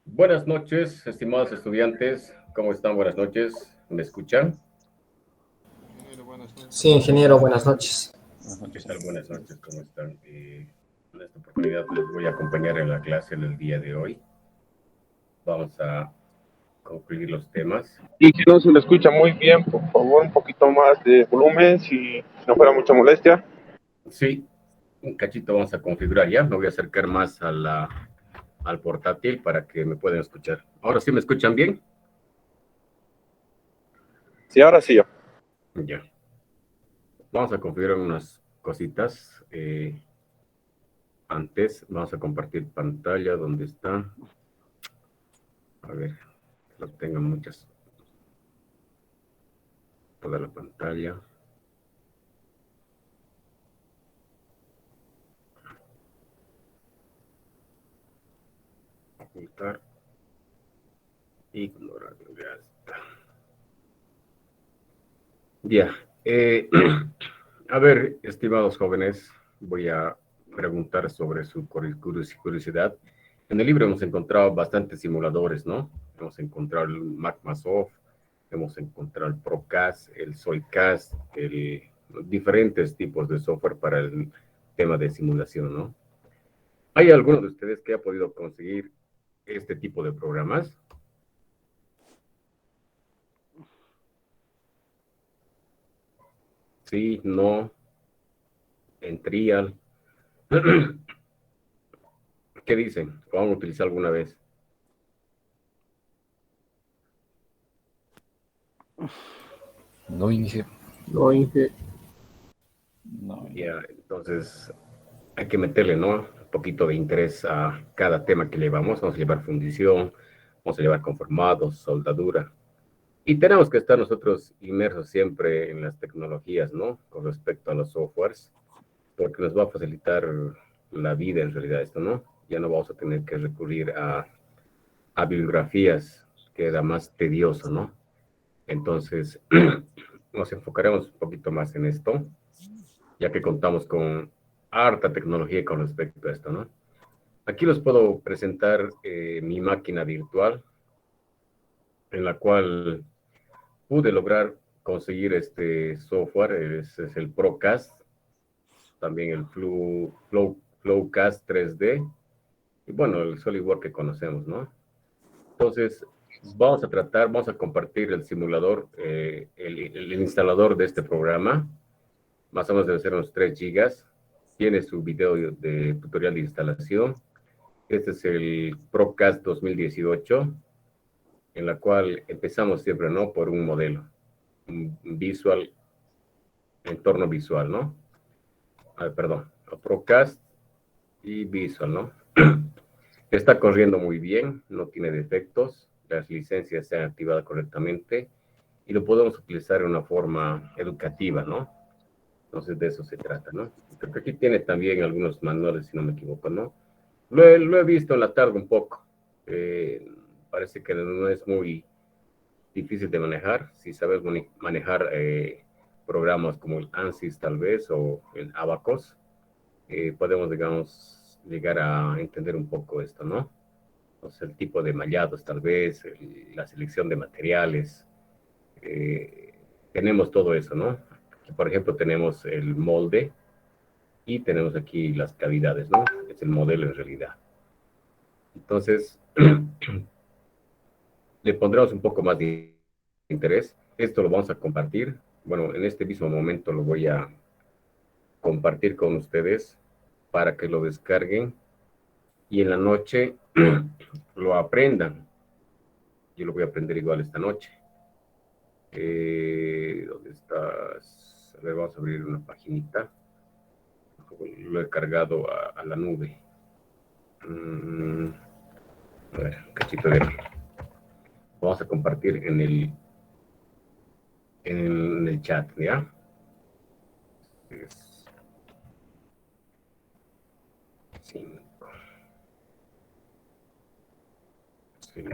Buenas noches, estimados estudiantes. ¿Cómo están? Buenas noches. ¿Me escuchan? Sí, ingeniero, buenas noches. ¿Qué tal? Buenas noches, ¿cómo están? En esta oportunidad les voy a acompañar en la clase en el día de hoy. Vamos a concluir los temas. Y que no se le escucha muy bien, por favor, un poquito más de volumen, si no fuera mucha molestia. Sí, un cachito vamos a configurar ya. Me voy a acercar más al portátil para que me puedan escuchar. ¿Ahora sí me escuchan bien? Sí, ahora sí yo. Ya. Vamos a configurar unas cositas. Antes vamos a compartir pantalla. ¿Dónde está? A ver, lo tengo muchas. Toda la pantalla. Ocultar. Ignorar. Ya está. Ya. A ver, estimados jóvenes, voy a preguntar sobre su curiosidad. En el libro hemos encontrado bastantes simuladores, ¿no? Hemos encontrado el Magmasoft, hemos encontrado el Procast, el Solcast, diferentes tipos de software para el tema de simulación, ¿no? ¿Hay alguno de ustedes que ha podido conseguir este tipo de programas? Sí, no, en trial. ¿Qué dicen? ¿Lo han utilizado alguna vez? No, Inge. No, Inge. No. Ya, entonces hay que meterle, ¿no? Un poquito de interés a cada tema que llevamos. Vamos a llevar fundición, vamos a llevar conformados, soldadura. Y tenemos que estar nosotros inmersos siempre en las tecnologías, ¿no? Con respecto a los softwares, porque nos va a facilitar la vida en realidad esto, ¿no? Ya no vamos a tener que recurrir a bibliografías, que era más tedioso, ¿no? Entonces, nos enfocaremos un poquito más en esto, ya que contamos con harta tecnología con respecto a esto, ¿no? Aquí les puedo presentar mi máquina virtual, en la cual pude lograr conseguir este software, es el Procast, también el Flowcast 3D, y bueno, el SolidWorks que conocemos, ¿no? Entonces, vamos a compartir el simulador, el instalador de este programa, más o menos debe ser unos 3 gigas, tiene su video de tutorial de instalación. Este es el Procast 2018, en la cual empezamos siempre, ¿no? Por un modelo, un visual, entorno visual, ¿no? Perdón, Procast y visual, ¿no? Está corriendo muy bien, no tiene defectos, las licencias se han activado correctamente y lo podemos utilizar de una forma educativa, ¿no? Entonces de eso se trata, ¿no? Creo que aquí tiene también algunos manuales, si no me equivoco, ¿no? Lo he visto en la tarde un poco. Parece que no es muy difícil de manejar. Si sabes manejar programas como el ANSYS tal vez o el Abacus, podemos, digamos, llegar a entender un poco esto, ¿no? O sea, el tipo de mallados tal vez, la selección de materiales. eh, Tenemos todo eso, ¿no? Aquí, por ejemplo, tenemos el molde y tenemos aquí las cavidades, ¿no? Es el modelo en realidad. Entonces, le pondremos un poco más de interés. Esto lo vamos a compartir. Bueno, en este mismo momento lo voy a compartir con ustedes para que lo descarguen y en la noche lo aprendan. Yo lo voy a aprender igual esta noche. ¿Dónde estás? A ver, vamos a abrir una paginita. Lo he cargado a la nube. A ver, un cachito de... Vamos a compartir en el chat, ¿ya? Es 5. Sí.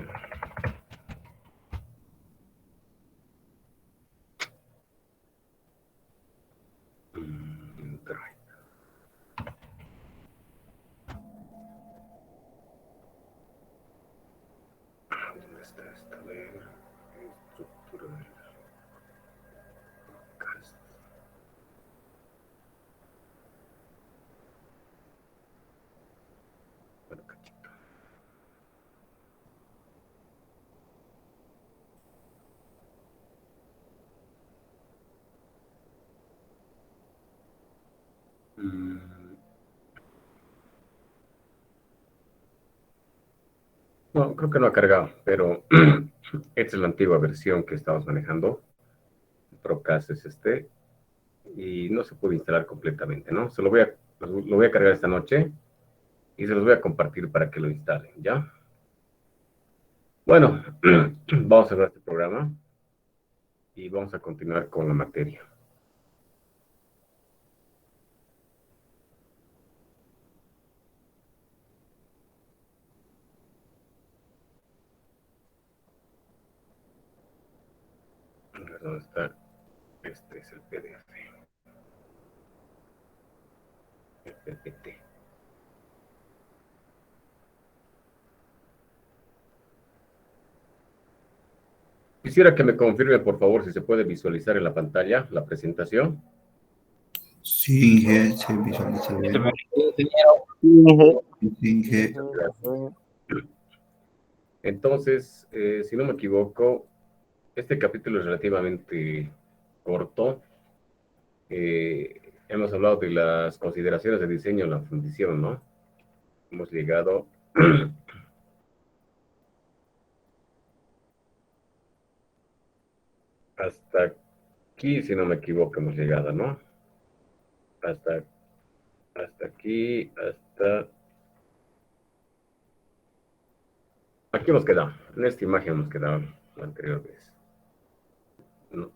Mm, No, creo que no ha cargado, pero esta es la antigua versión que estamos manejando. El Procast es este, y no se puede instalar completamente, ¿no? Lo voy a cargar esta noche y se los voy a compartir para que lo instalen, ¿ya? Bueno, vamos a ver este programa y vamos a continuar con la materia. A ver, ¿dónde está? Este es el PDF. El PPT. Quisiera que me confirme, por favor, si se puede visualizar en la pantalla la presentación. Sí, Inge, se visualiza bien. Ingeniero, Inge, Entonces, si no me equivoco, este capítulo es relativamente corto. Hemos hablado de las consideraciones de diseño en la fundición, ¿no? Hemos llegado hasta aquí, si no me equivoco, hemos llegado, ¿no? Hasta, hasta aquí, hasta... Aquí hemos quedado. En esta imagen hemos quedado la anterior vez. No,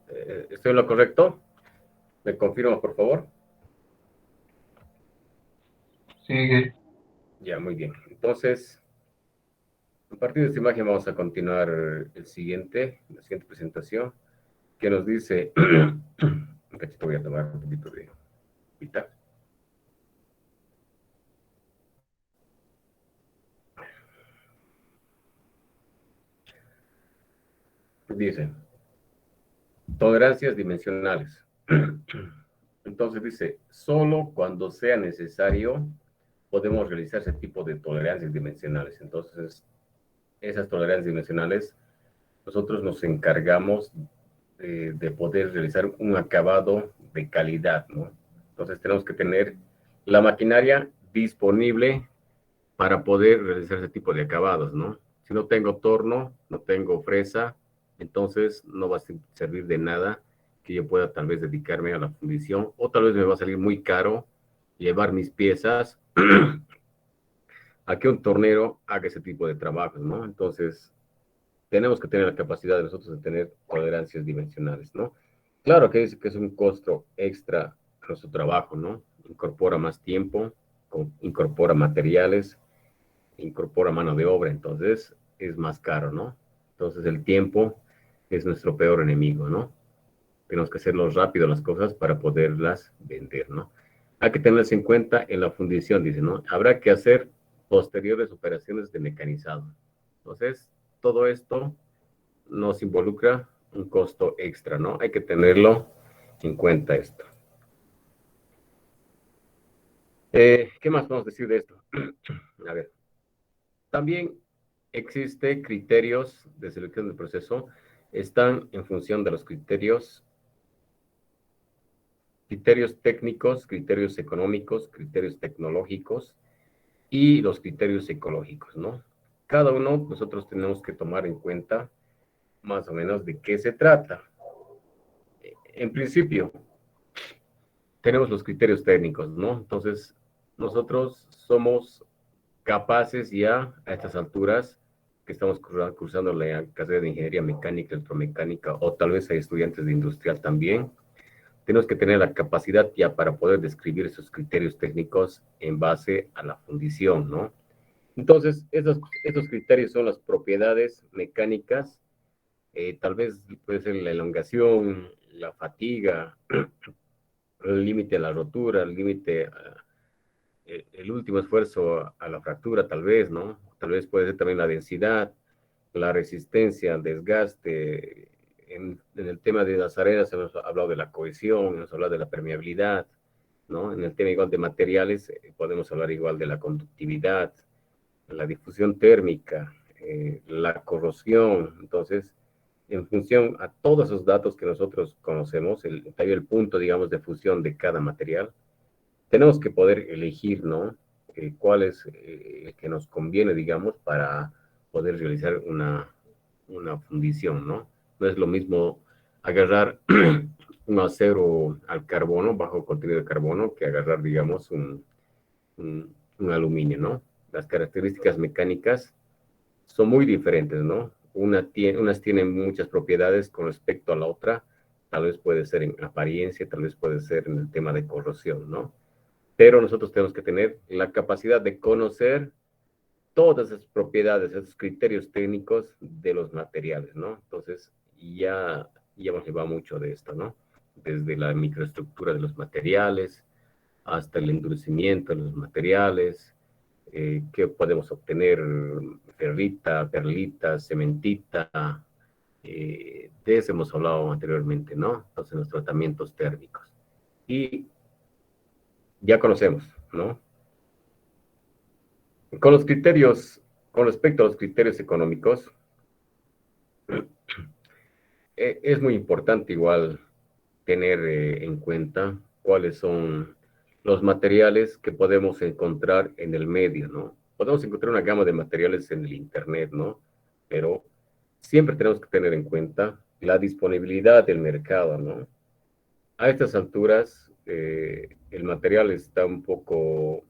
¿estoy en lo correcto? ¿Me confirma, por favor? Sigue. Ya, muy bien. Entonces, a partir de esta imagen vamos a continuar la siguiente presentación, que nos dice, un cachito voy a tomar un poquito de pita. Dice, tolerancias dimensionales. Entonces dice, solo cuando sea necesario podemos realizar ese tipo de tolerancias dimensionales. Entonces, esas tolerancias dimensionales, nosotros nos encargamos de poder realizar un acabado de calidad, ¿no? Entonces tenemos que tener la maquinaria disponible para poder realizar ese tipo de acabados, ¿no? Si no tengo torno, no tengo fresa, entonces no va a servir de nada que yo pueda tal vez dedicarme a la fundición, o tal vez me va a salir muy caro llevar mis piezas a que un tornero haga ese tipo de trabajos, ¿no? Entonces, tenemos que tener la capacidad de nosotros de tener tolerancias dimensionales, ¿no? Claro que es un costo extra a nuestro trabajo, ¿no? Incorpora más tiempo, incorpora materiales, incorpora mano de obra, entonces es más caro, ¿no? Entonces el tiempo es nuestro peor enemigo, ¿no? Tenemos que hacerlo rápido las cosas para poderlas vender, ¿no? Hay que tenerlas en cuenta en la fundición, dice, ¿no? Habrá que hacer posteriores operaciones de mecanizado. Entonces, todo esto nos involucra un costo extra, ¿no? Hay que tenerlo en cuenta esto. ¿Qué más podemos decir de esto? A ver, también existe criterios de selección del proceso, están en función de los criterios técnicos, criterios económicos, criterios tecnológicos y los criterios ecológicos, ¿no? Cada uno nosotros tenemos que tomar en cuenta más o menos de qué se trata. En principio, tenemos los criterios técnicos, ¿no? Entonces, nosotros somos capaces ya a estas alturas que estamos cursando la carrera de ingeniería mecánica, electromecánica, o tal vez hay estudiantes de industrial también, tenemos que tener la capacidad ya para poder describir esos criterios técnicos en base a la fundición, ¿no? Entonces, estos criterios son las propiedades mecánicas, tal vez puede ser la elongación, la fatiga, el límite a la rotura, el límite, el último esfuerzo a la fractura, tal vez, ¿no? Tal vez puede ser también la densidad, la resistencia, el desgaste. En el tema de las arenas hemos hablado de la cohesión, hemos hablado de la permeabilidad, ¿no? En el tema igual de materiales podemos hablar igual de la conductividad, la difusión térmica, la corrosión. Entonces, en función a todos esos datos que nosotros conocemos, el punto, digamos, de fusión de cada material, tenemos que poder elegir, ¿no? Cuál es el que nos conviene, digamos, para poder realizar una fundición, ¿no? No es lo mismo agarrar un acero al carbono, bajo contenido de carbono, que agarrar, digamos, un aluminio, ¿no? Las características mecánicas son muy diferentes, ¿no? Unas tienen muchas propiedades con respecto a la otra, tal vez puede ser en apariencia, tal vez puede ser en el tema de corrosión, ¿no? Pero nosotros tenemos que tener la capacidad de conocer todas esas propiedades, esos criterios técnicos de los materiales, ¿no? Entonces, ya hemos llevado mucho de esto, ¿no? Desde la microestructura de los materiales hasta el endurecimiento de los materiales, que podemos obtener ferrita, perlita, cementita, de eso hemos hablado anteriormente, ¿no? Entonces, los tratamientos térmicos. Y ya conocemos, ¿no? Con los criterios, con respecto a los criterios económicos, es muy importante igual tener en cuenta cuáles son los materiales que podemos encontrar en el medio, ¿no? Podemos encontrar una gama de materiales en el Internet, ¿no? Pero siempre tenemos que tener en cuenta la disponibilidad del mercado, ¿no? A estas alturas, el material está un poco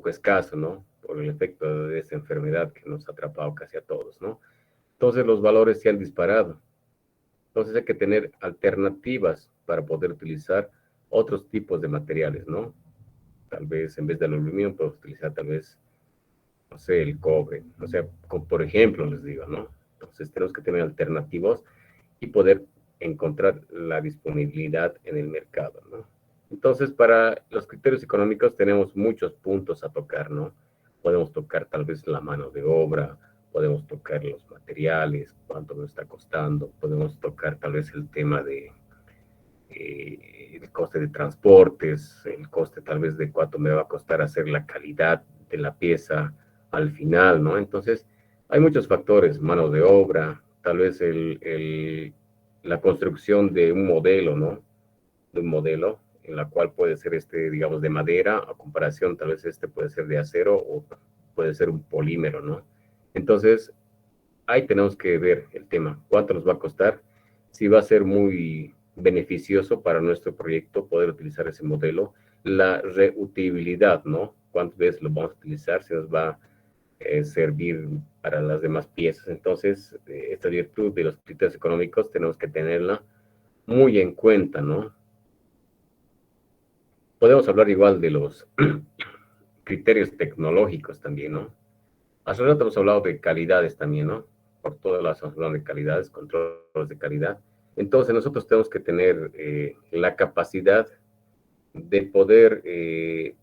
escaso, ¿no? Por el efecto de esa enfermedad que nos ha atrapado casi a todos, ¿no? Entonces los valores se han disparado. Entonces hay que tener alternativas para poder utilizar otros tipos de materiales, ¿no? Tal vez en vez del aluminio podemos utilizar tal vez, no sé, el cobre, o sea, por ejemplo les digo, ¿no? Entonces tenemos que tener alternativas y poder encontrar la disponibilidad en el mercado, ¿no? Entonces, para los criterios económicos tenemos muchos puntos a tocar, ¿no? Podemos tocar tal vez la mano de obra, podemos tocar los materiales, cuánto nos está costando, podemos tocar tal vez el tema de el coste de transportes, el coste tal vez de cuánto me va a costar hacer la calidad de la pieza al final, ¿no? Entonces, hay muchos factores, mano de obra, tal vez la construcción de un modelo, ¿no? De un modelo en la cual puede ser digamos, de madera, a comparación, tal vez puede ser de acero o puede ser un polímero, ¿no? Entonces, ahí tenemos que ver el tema, cuánto nos va a costar, si va a ser muy beneficioso para nuestro proyecto poder utilizar ese modelo, la reutilibilidad, ¿no? ¿Cuántas veces lo vamos a utilizar? Si nos va a servir para las demás piezas. Entonces, esta virtud de los criterios económicos tenemos que tenerla muy en cuenta, ¿no? Podemos hablar igual de los criterios tecnológicos también, ¿no? Hace rato hemos hablado de calidades también, ¿no? Por todas las hablamos de calidades, controles de calidad. Entonces nosotros tenemos que tener la capacidad de poder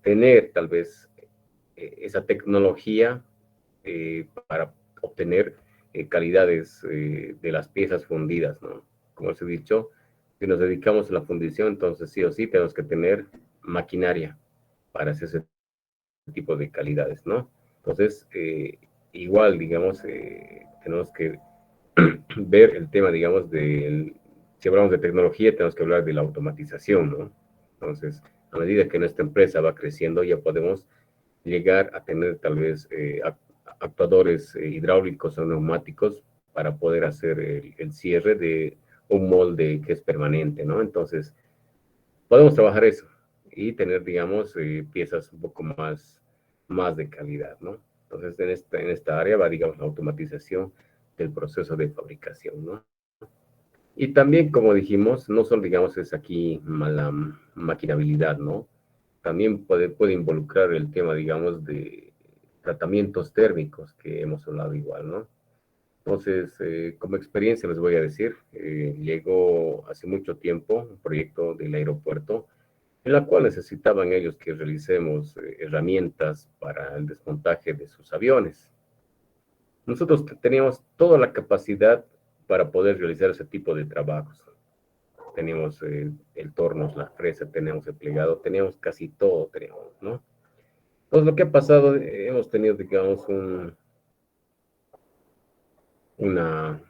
tener tal vez esa tecnología para obtener calidades de las piezas fundidas, ¿no? Como os he dicho, si nos dedicamos a la fundición, entonces sí o sí tenemos que tener maquinaria para hacer ese tipo de calidades, ¿no? Entonces, igual, digamos, tenemos que ver el tema, digamos, si hablamos de tecnología, tenemos que hablar de la automatización, ¿no? Entonces, a medida que nuestra empresa va creciendo, ya podemos llegar a tener tal vez actuadores hidráulicos o neumáticos para poder hacer el cierre de un molde que es permanente, ¿no? Entonces, podemos trabajar eso y tener, digamos, piezas un poco más de calidad, ¿no? Entonces, en esta área va, digamos, la automatización del proceso de fabricación, ¿no? Y también, como dijimos, no solo, digamos, es aquí la maquinabilidad, ¿no? También puede involucrar el tema, digamos, de tratamientos térmicos que hemos hablado igual, ¿no? Entonces, como experiencia les voy a decir, llegó hace mucho tiempo un proyecto del aeropuerto en la cual necesitaban ellos que realicemos herramientas para el desmontaje de sus aviones. Nosotros teníamos toda la capacidad para poder realizar ese tipo de trabajos. Teníamos el tornos, la fresa, teníamos el plegado, teníamos casi todo, teníamos, ¿no? Entonces, lo que ha pasado, hemos tenido, digamos, una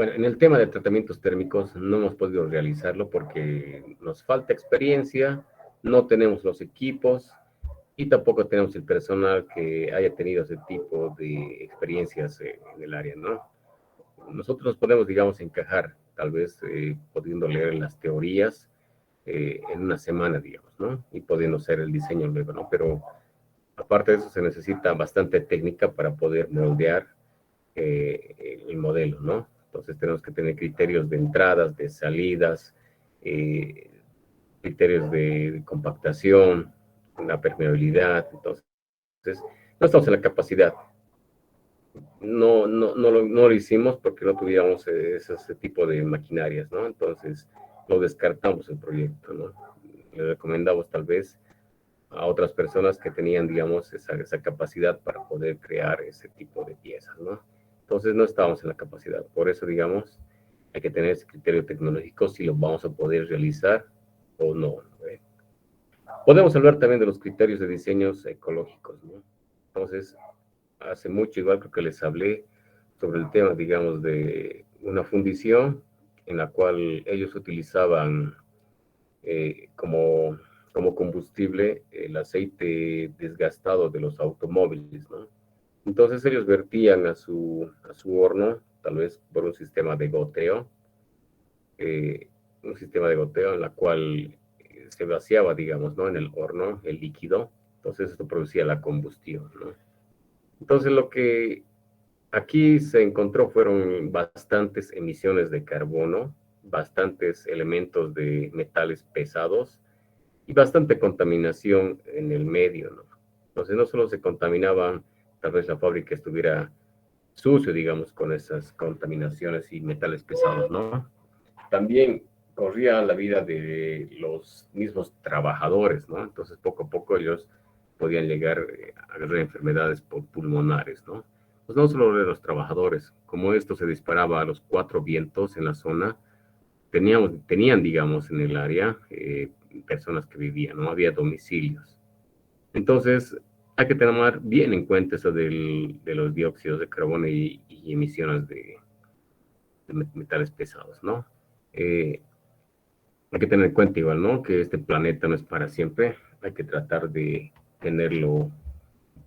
Bueno, en el tema de tratamientos térmicos no hemos podido realizarlo porque nos falta experiencia, no tenemos los equipos y tampoco tenemos el personal que haya tenido ese tipo de experiencias en el área, ¿no? Nosotros podemos, digamos, encajar, tal vez pudiendo leer las teorías en una semana, digamos, ¿no? Y pudiendo hacer el diseño luego, ¿no? Pero aparte de eso se necesita bastante técnica para poder moldear el modelo, ¿no? Entonces tenemos que tener criterios de entradas, de salidas, eh, criterios de compactación, una permeabilidad. Entonces, no estamos en la capacidad. No lo hicimos porque no tuviéramos ese tipo de maquinarias, ¿no? Entonces, lo descartamos el proyecto, ¿no? Le recomendamos tal vez a otras personas que tenían, digamos, esa capacidad para poder crear ese tipo de piezas, ¿no? Entonces no estábamos en la capacidad. Por eso, digamos, hay que tener ese criterio tecnológico si lo vamos a poder realizar o no. Podemos hablar también de los criterios de diseños ecológicos, ¿no? Entonces, hace mucho, igual creo que les hablé sobre el tema, digamos, de una fundición en la cual ellos utilizaban como combustible el aceite desgastado de los automóviles, ¿no? Entonces ellos vertían a su horno, tal vez por eh, un sistema de goteo en la cual se vaciaba, digamos, ¿no? En el horno el líquido, entonces esto producía la combustión, ¿no? Entonces lo que aquí se encontró fueron bastantes emisiones de carbono, bastantes elementos de metales pesados y bastante contaminación en el medio, ¿no? Entonces no solo se contaminaba, tal vez la fábrica estuviera sucio, digamos, con esas contaminaciones y metales pesados, ¿no? También corría la vida de los mismos trabajadores, ¿no? Entonces poco a poco ellos podían llegar a agarrar enfermedades pulmonares, ¿no? Pues no solo de los trabajadores, como esto se disparaba a los cuatro vientos en la zona, tenían, digamos, en el área personas que vivían, no había domicilios. Entonces, hay que tener bien en cuenta eso de los dióxidos de carbono y emisiones de metales pesados, ¿no? Eh, hay que tener en cuenta igual, ¿no? Que este planeta no es para siempre, hay que tratar de tenerlo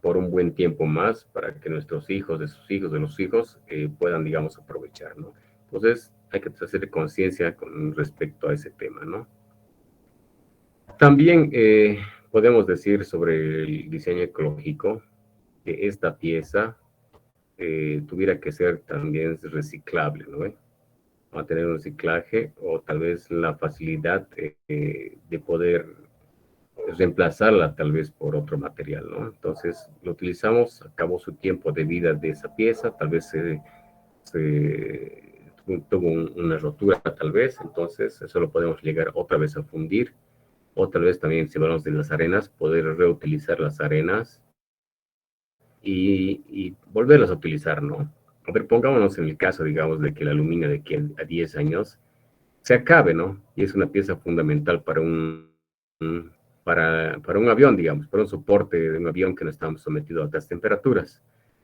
por un buen tiempo más para que nuestros hijos, de sus hijos, de los hijos, puedan, digamos, aprovechar, ¿no? Entonces, hay que hacer conciencia con respecto a ese tema, ¿no? También podemos decir sobre el diseño ecológico que esta pieza tuviera que ser también reciclable, ¿no? Va a tener un reciclaje o tal vez la facilidad de poder reemplazarla tal vez por otro material, ¿no? Entonces lo utilizamos, acabó su tiempo de vida de esa pieza, tal vez tuvo una rotura tal vez, entonces eso lo podemos llegar otra vez a fundir, o tal vez también si hablamos de las arenas, poder reutilizar las arenas y volverlas a utilizar, ¿no? A ver, pongámonos en el caso, digamos, de que el aluminio de aquí a 10 años se acabe, ¿no? Y es una pieza fundamental para un avión, digamos, para un soporte de un avión que no estamos sometidos a altas temperaturas.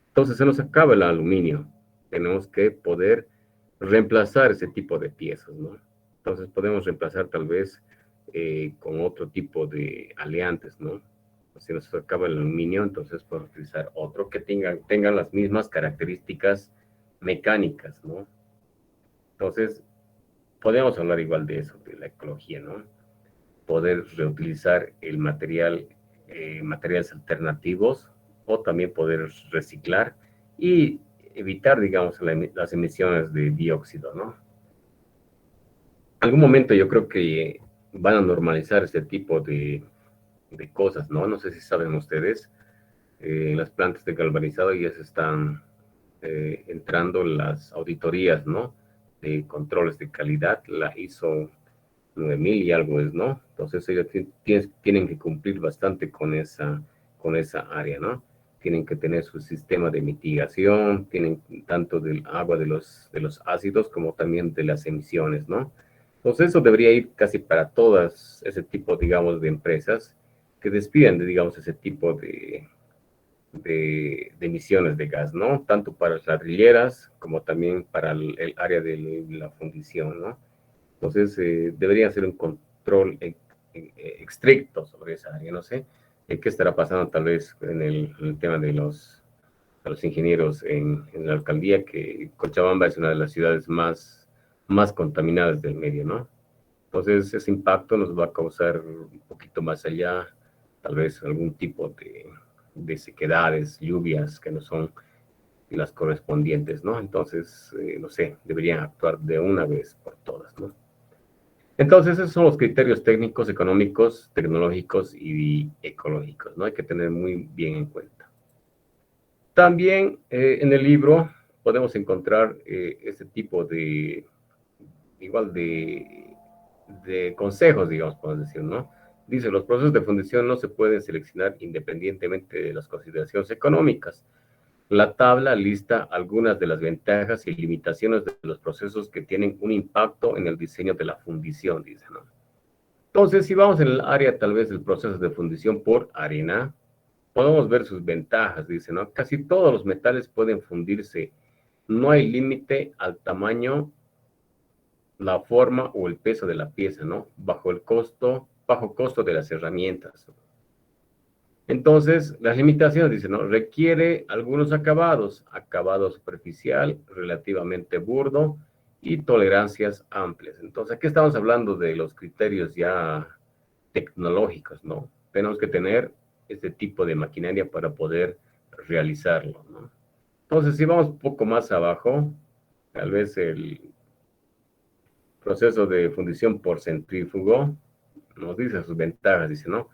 Entonces se nos acaba el aluminio. Tenemos que poder reemplazar ese tipo de piezas, ¿no? Entonces podemos reemplazar tal vez con otro tipo de aleantes, ¿no? Si nos acaba el aluminio, entonces podemos utilizar otro que tengan las mismas características mecánicas, ¿no? Entonces, podemos hablar igual de eso, de la ecología, ¿no? Poder reutilizar el material, materiales alternativos o también poder reciclar y evitar, digamos, las emisiones de dióxido, ¿no? En algún momento yo creo que van a normalizar este tipo de cosas, ¿no? No sé si saben ustedes, en las plantas de galvanizado ya se están entrando las auditorías, ¿no? De controles de calidad, la ISO 9000 y algo es, ¿no? Entonces ellos tienen que cumplir bastante con esa área, ¿no? Tienen que tener su sistema de mitigación, tienen tanto del agua de los ácidos como también de las emisiones, ¿no? Entonces eso debería ir casi para todas ese tipo, digamos, de empresas que despiden, digamos, ese tipo de emisiones de gas, ¿no? Tanto para las ladrilleras como también para el área de la fundición, ¿no? Entonces, debería hacer un control estricto sobre esa área, no sé. ¿Qué estará pasando tal vez en el tema de los ingenieros en la alcaldía? Que Cochabamba es una de las ciudades más contaminadas del medio, ¿no? Entonces, ese impacto nos va a causar un poquito más allá, tal vez algún tipo de sequedades, lluvias que no son las correspondientes, ¿no? Entonces, no sé, deberían actuar de una vez por todas, ¿no? Entonces, esos son los criterios técnicos, económicos, tecnológicos y ecológicos, ¿no? Hay que tener muy bien en cuenta. También en el libro podemos encontrar este tipo igual de consejos, digamos, podemos decir, ¿no? Dice, los procesos de fundición no se pueden seleccionar independientemente de las consideraciones económicas. La tabla lista algunas de las ventajas y limitaciones de los procesos que tienen un impacto en el diseño de la fundición, dice, ¿no? Entonces, si vamos en el área tal vez del proceso de fundición por arena, podemos ver sus ventajas, dice, ¿no? Casi todos los metales pueden fundirse. No hay límite al tamaño, la forma o el peso de la pieza, ¿no? Bajo costo de las herramientas. Entonces, las limitaciones, dicen, ¿no? Requiere algunos acabados, acabado superficial, relativamente burdo y tolerancias amplias. Entonces, aquí estamos hablando de los criterios ya tecnológicos, ¿no? Tenemos que tener este tipo de maquinaria para poder realizarlo, ¿no? Entonces, si vamos un poco más abajo, tal vez el proceso de fundición por centrífugo nos dice sus ventajas, dice, ¿no?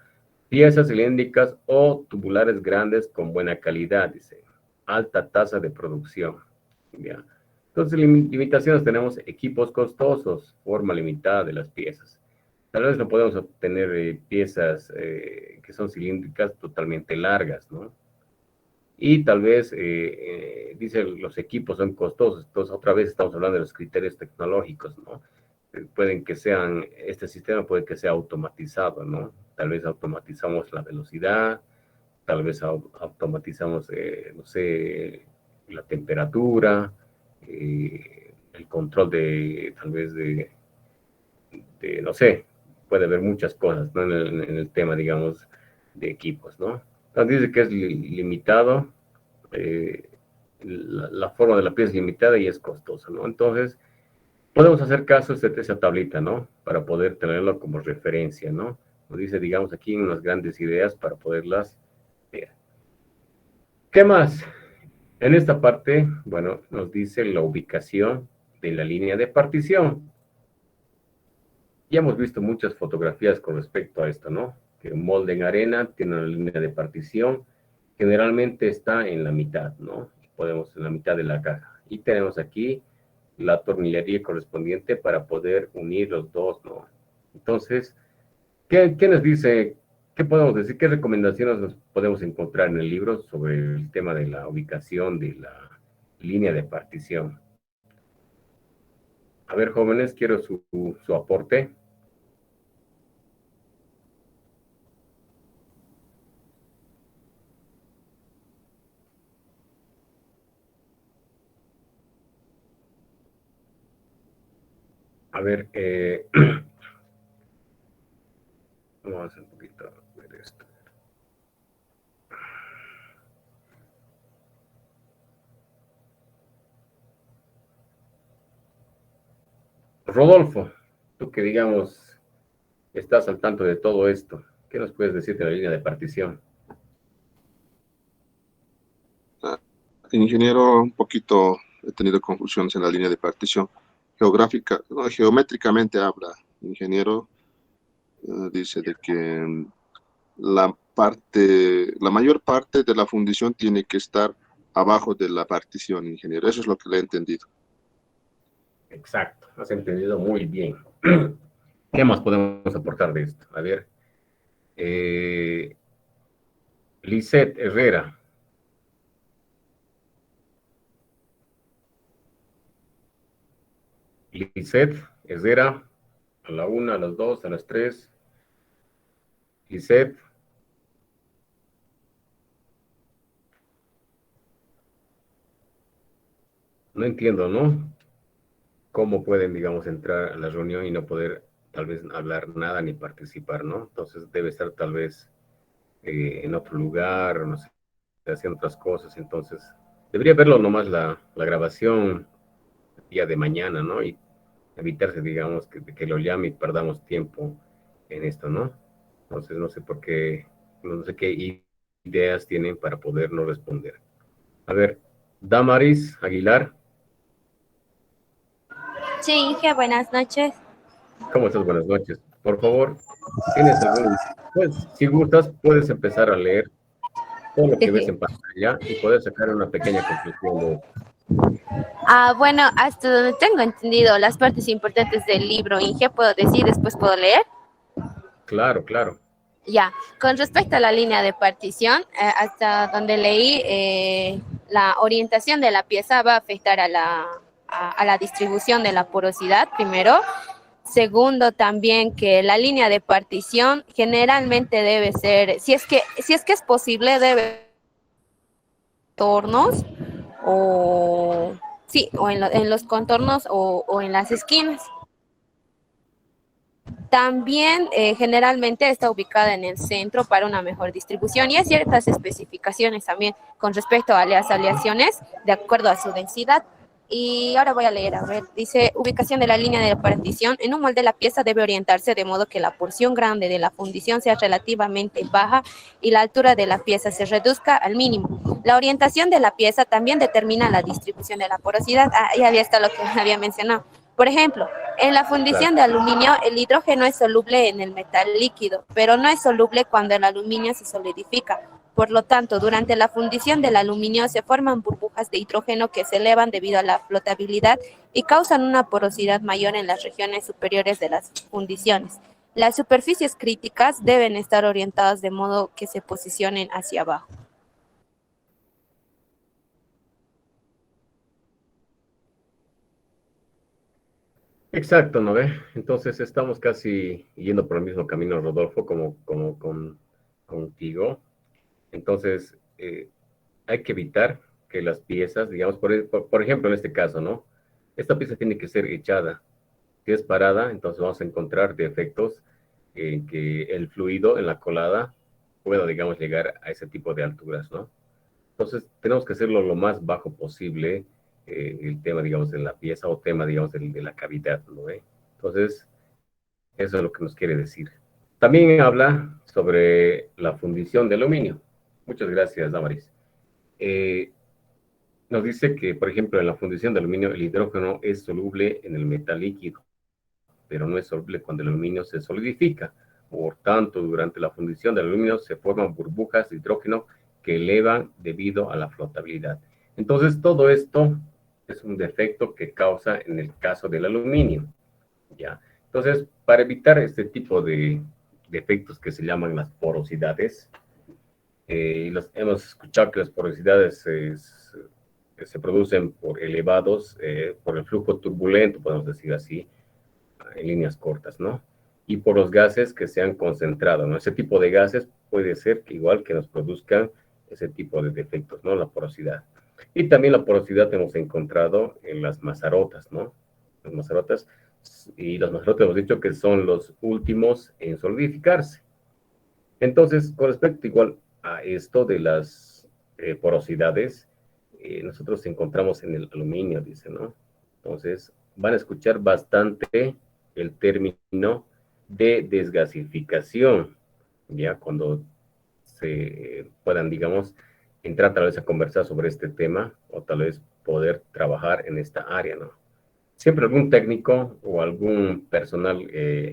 Piezas cilíndricas o tubulares grandes con buena calidad, dice. Alta tasa de producción. ¿Ya? Entonces, limitaciones tenemos equipos costosos, forma limitada de las piezas. Tal vez no podemos obtener piezas que son cilíndricas totalmente largas, ¿no? Y tal vez, dice, los equipos son costosos. Entonces, otra vez estamos hablando de los criterios tecnológicos, ¿no? Pueden que sean, este sistema puede que sea automatizado, ¿no? Tal vez automatizamos la velocidad, tal vez automatizamos, no sé, la temperatura, el control tal vez no sé, puede haber muchas cosas, ¿no? En el tema, digamos, de equipos, ¿no? Entonces dice que es limitado, eh, la forma de la pieza es limitada y es costosa, ¿no? Entonces, podemos hacer caso de esa tablita, ¿no? Para poder tenerlo como referencia, ¿no? Nos dice, digamos, aquí unas grandes ideas para poderlas ver. ¿Qué más? En esta parte, bueno, nos dice la ubicación de la línea de partición. Ya hemos visto muchas fotografías con respecto a esto, ¿no? Que un molde en arena tiene una línea de partición, generalmente está en la mitad, ¿no? Podemos en la mitad de la caja. Y tenemos aquí la tornillería correspondiente para poder unir los dos, ¿no? Entonces, ¿qué nos dice? ¿Qué podemos decir? ¿Qué recomendaciones nos podemos encontrar en el libro sobre el tema de la ubicación de la línea de partición? A ver, jóvenes, quiero su aporte. A ver, vamos a hacer un poquito ver esto. Rodolfo, tú que digamos estás al tanto de todo esto, ¿qué nos puedes decir de la línea de partición? Ingeniero, un poquito he tenido confusiones en la línea de partición. Geográfica, no, geométricamente habla, ingeniero, dice de que la mayor parte de la fundición tiene que estar abajo de la partición, ingeniero. Eso es lo que le he entendido. Exacto, has entendido muy bien. ¿Qué más podemos aportar de esto? A ver, Lisette Herrera. Lisette Herrera, a la 1, a las 2, a las 3. Lisette. no entiendo, ¿no? ¿Cómo pueden, digamos, entrar a la reunión y no poder tal vez hablar nada ni participar, ¿no? Entonces debe estar tal vez en otro lugar, no sé, haciendo otras cosas. Entonces, debería verlo nomás la grabación el día de mañana, ¿no? Y evitarse, digamos, que lo llame y perdamos tiempo en esto, ¿no? Entonces, no sé por qué, no sé qué ideas tienen para poder no responder. A ver, Damaris Aguilar, Sí, Inge, buenas noches. ¿cómo estás? Buenas noches. Por favor, ¿tienes algún, pues, si gustas, puedes empezar a leer todo lo que ves en pantalla y poder sacar una pequeña conclusión de esto. Bueno, hasta donde tengo entendido las partes importantes del libro, Inge, puedo decir, después puedo leer. Claro, claro. Ya, con respecto a la línea de partición, hasta donde leí, la orientación de la pieza va a afectar a la distribución de la porosidad, primero. Segundo, también que la línea de partición generalmente debe ser, si es que es posible, debe contornos o sí, o en los contornos o en las esquinas. También generalmente está ubicada en el centro para una mejor distribución y hay ciertas especificaciones también con respecto a las aleaciones de acuerdo a su densidad. Y ahora voy a leer, a ver, dice, ubicación de la línea de partición. En un molde la pieza debe orientarse de modo que la porción grande de la fundición sea relativamente baja y la altura de la pieza se reduzca al mínimo. La orientación de la pieza también determina la distribución de la porosidad. Ya había está lo que había mencionado. Por ejemplo, en la Claro. fundición de aluminio, el hidrógeno es soluble en el metal líquido, pero no es soluble cuando el aluminio se solidifica. Por lo tanto, durante la fundición del aluminio se forman burbujas de hidrógeno que se elevan debido a la flotabilidad y causan una porosidad mayor en las regiones superiores de las fundiciones. Las superficies críticas deben estar orientadas de modo que se posicionen hacia abajo. Exacto, ¿no ve? Entonces estamos casi yendo por el mismo camino, Rodolfo, contigo. Entonces, hay que evitar que las piezas, digamos, por ejemplo, en este caso, ¿no? Esta pieza tiene que ser echada. Si es parada, entonces vamos a encontrar defectos en que el fluido en la colada pueda, digamos, llegar a ese tipo de alturas, ¿no? Entonces, tenemos que hacerlo lo más bajo posible, el tema, digamos, de la pieza o tema, digamos, de la cavidad, ¿no ve? Entonces, eso es lo que nos quiere decir. También habla sobre la fundición de aluminio. Muchas gracias, Damaris. Eh, Nos dice que, por ejemplo, en la fundición de aluminio, el hidrógeno es soluble en el metal líquido, pero no es soluble cuando el aluminio se solidifica. Por tanto, durante la fundición del aluminio se forman burbujas de hidrógeno que elevan debido a la flotabilidad. Entonces, todo esto es un defecto que causa en el caso del aluminio, ¿ya? Entonces, para evitar este tipo de defectos que se llaman las porosidades, hemos escuchado que las porosidades se producen por elevados, por el flujo turbulento, podemos decir así, en líneas cortas, ¿no? Y por los gases que se han concentrado, ¿no? Ese tipo de gases puede ser que igual que nos produzcan ese tipo de defectos, ¿no? La porosidad. Y también la porosidad hemos encontrado en las mazarotas, ¿no? Las mazarotas, y las mazarotas hemos dicho que son los últimos en solidificarse. Entonces, con respecto igual a esto de las porosidades, nosotros encontramos en el aluminio, dice, ¿no? Entonces, van a escuchar bastante el término de desgasificación, ya cuando se puedan, digamos, entrar tal vez a conversar sobre este tema o tal vez poder trabajar en esta área, ¿no? Siempre algún técnico o algún personal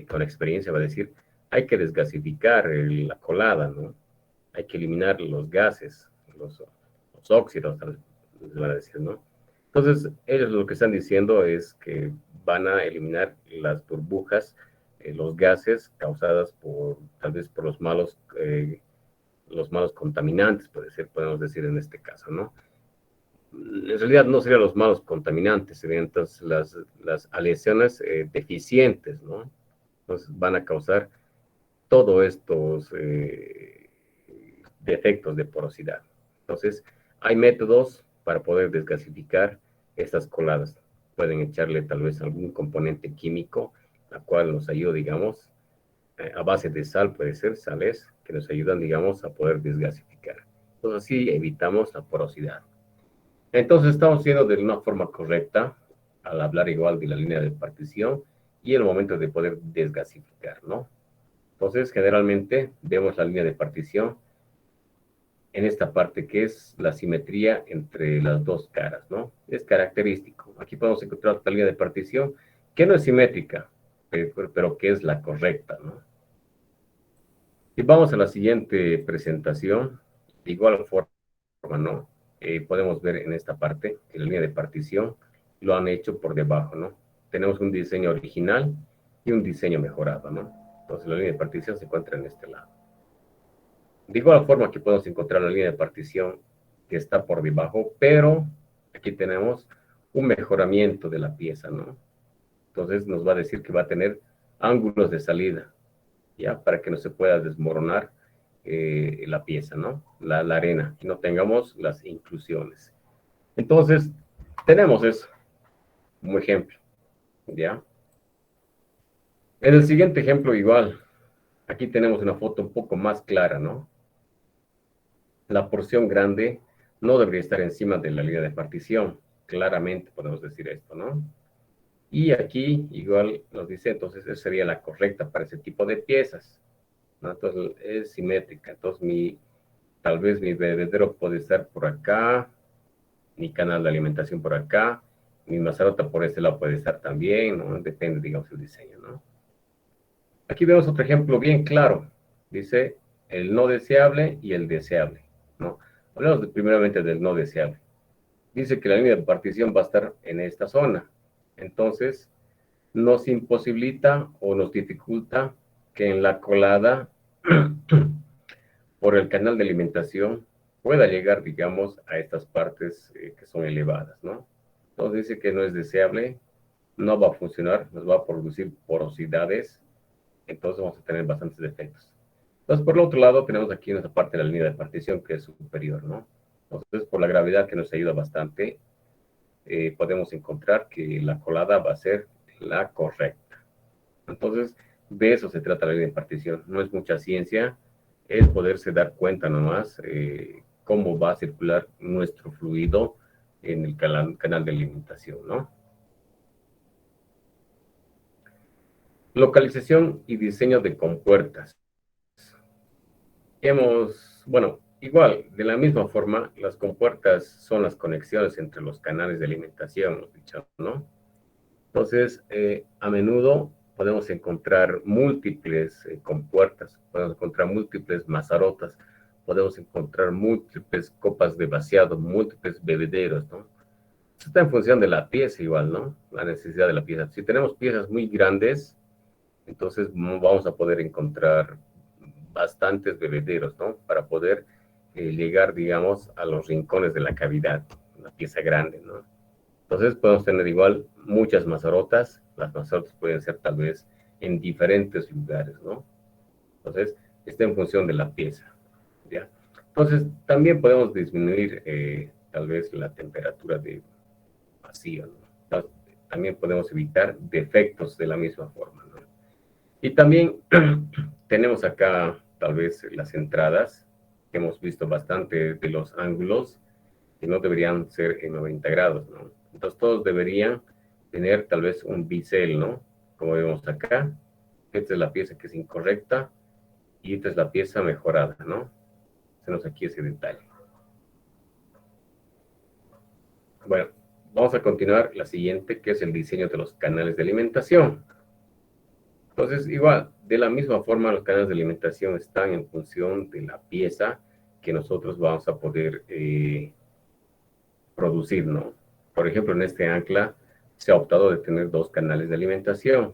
con experiencia va a decir, hay que desgasificar la colada, ¿no? Hay que eliminar los gases, los óxidos, tal vez les van a decir, ¿no? Entonces, ellos lo que están diciendo es que van a eliminar las burbujas, los gases causadas por, tal vez por los malos contaminantes, puede ser, podemos decir en este caso, ¿no? En realidad no serían los malos contaminantes, serían entonces las aleaciones deficientes, ¿no? Entonces van a causar todos estos defectos de porosidad. Entonces, hay métodos para poder desgasificar estas coladas. Pueden echarle tal vez algún componente químico, la cual nos ayuda, digamos, a base de sal, puede ser sales, que nos ayudan, digamos, a poder desgasificar. Entonces así evitamos la porosidad. Entonces estamos haciendo de una forma correcta al hablar igual de la línea de partición y el momento de poder desgasificar, ¿no? Entonces generalmente vemos la línea de partición en esta parte que es la simetría entre las dos caras, ¿no? Es característico. Aquí podemos encontrar otra línea de partición que no es simétrica, pero que es la correcta, ¿no? Y vamos a la siguiente presentación. De igual forma, ¿no? Podemos ver en esta parte que la línea de partición lo han hecho por debajo, ¿no? Tenemos un diseño original y un diseño mejorado, ¿no? Entonces la línea de partición se encuentra en este lado. De igual forma que podemos encontrar la línea de partición que está por debajo, pero aquí tenemos un mejoramiento de la pieza, ¿no? Entonces nos va a decir que va a tener ángulos de salida, ¿ya? Para que no se pueda desmoronar la pieza, ¿no? La arena, y no tengamos las inclusiones. Entonces, tenemos eso como ejemplo, ¿ya? En el siguiente ejemplo igual, aquí tenemos una foto un poco más clara, ¿no? La porción grande no debería estar encima de la línea de partición. Claramente podemos decir esto, ¿no? Y aquí igual nos dice, entonces, esa sería la correcta para ese tipo de piezas, ¿no? Entonces, es simétrica. Entonces, tal vez mi bebedero puede estar por acá, mi canal de alimentación por acá, mi mazarota por este lado puede estar también, ¿no? Depende, digamos, del diseño, ¿no? Aquí vemos otro ejemplo bien claro. Dice el no deseable y el deseable, ¿no? Hablamos primeramente del no deseable. Dice que la línea de partición va a estar en esta zona. Entonces, nos imposibilita o nos dificulta que en la colada por el canal de alimentación pueda llegar, digamos, a estas partes que son elevadas, ¿no? Entonces dice que no es deseable, no va a funcionar, nos va a producir porosidades, entonces vamos a tener bastantes defectos. Entonces, por el otro lado, tenemos aquí en esta parte de la línea de partición que es superior, ¿no? Entonces, por la gravedad que nos ayuda bastante, podemos encontrar que la colada va a ser la correcta. Entonces, de eso se trata la línea de partición. No es mucha ciencia, es poderse dar cuenta nomás cómo va a circular nuestro fluido en el canal de alimentación, ¿no? Localización y diseño de compuertas. Bueno, igual, de la misma forma, las compuertas son las conexiones entre los canales de alimentación, hemos dicho, ¿no? Entonces, a menudo podemos encontrar múltiples compuertas, podemos encontrar múltiples mazarotas, podemos encontrar múltiples copas de vaciado, múltiples bebederos, ¿no? Eso está en función de la pieza igual, ¿no? La necesidad de la pieza. Si tenemos piezas muy grandes, entonces vamos a poder encontrar bastantes bebederos, ¿no? Para poder llegar, digamos, a los rincones de la cavidad, una pieza grande, ¿no? Entonces podemos tener igual muchas mazarotas. Las mazarotas pueden ser tal vez en diferentes lugares, ¿no? Entonces, está en función de la pieza, ¿ya? Entonces, también podemos disminuir tal vez la temperatura de vacío, ¿no? Entonces, también podemos evitar defectos de la misma forma, ¿no? Y también tenemos acá tal vez las entradas, que hemos visto bastante de los ángulos, que no deberían ser en 90 grados, ¿no? Entonces todos deberían tener tal vez un bisel, ¿no? Como vemos acá, esta es la pieza que es incorrecta y esta es la pieza mejorada, ¿no? Tenemos aquí ese detalle. Bueno, vamos a continuar la siguiente, que es el diseño de los canales de alimentación. Entonces, igual, de la misma forma, los canales de alimentación están en función de la pieza que nosotros vamos a poder producir, ¿no? Por ejemplo, en este ancla se ha optado de tener 2 canales de alimentación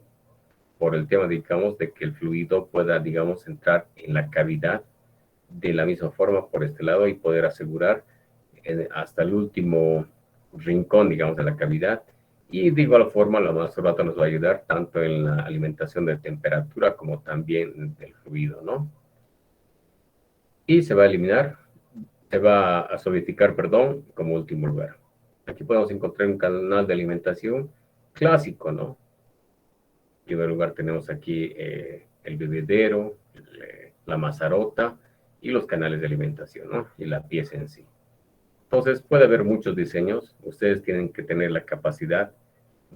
por el tema, digamos, de que el fluido pueda, digamos, entrar en la cavidad de la misma forma por este lado y poder asegurar hasta el último rincón, digamos, de la cavidad. Y de igual forma, la mazorata nos va a ayudar tanto en la alimentación de temperatura como también del fluido, ¿no? Y se va a eliminar, se va a solidificar, perdón, como último lugar. Aquí podemos encontrar un canal de alimentación clásico, ¿no? En primer lugar tenemos aquí el bebedero, la mazarota y los canales de alimentación, ¿no? Y la pieza en sí. Entonces puede haber muchos diseños. Ustedes tienen que tener la capacidad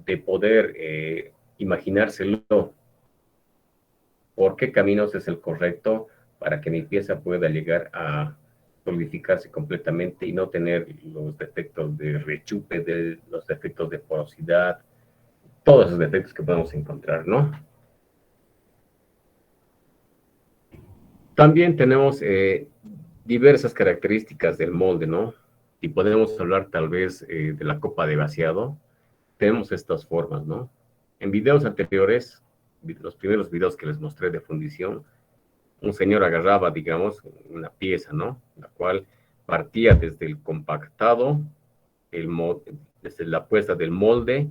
de poder imaginárselo por qué caminos es el correcto para que mi pieza pueda llegar a solidificarse completamente y no tener los defectos de rechupe, los defectos de porosidad, todos esos defectos que podemos encontrar, ¿no? También tenemos diversas características del molde, ¿no? Y podemos hablar tal vez de la copa de vaciado. Tenemos estas formas, ¿no? En videos anteriores, los primeros videos que les mostré de fundición, un señor agarraba, digamos, una pieza, ¿no? La cual partía desde el compactado, desde la puesta del molde,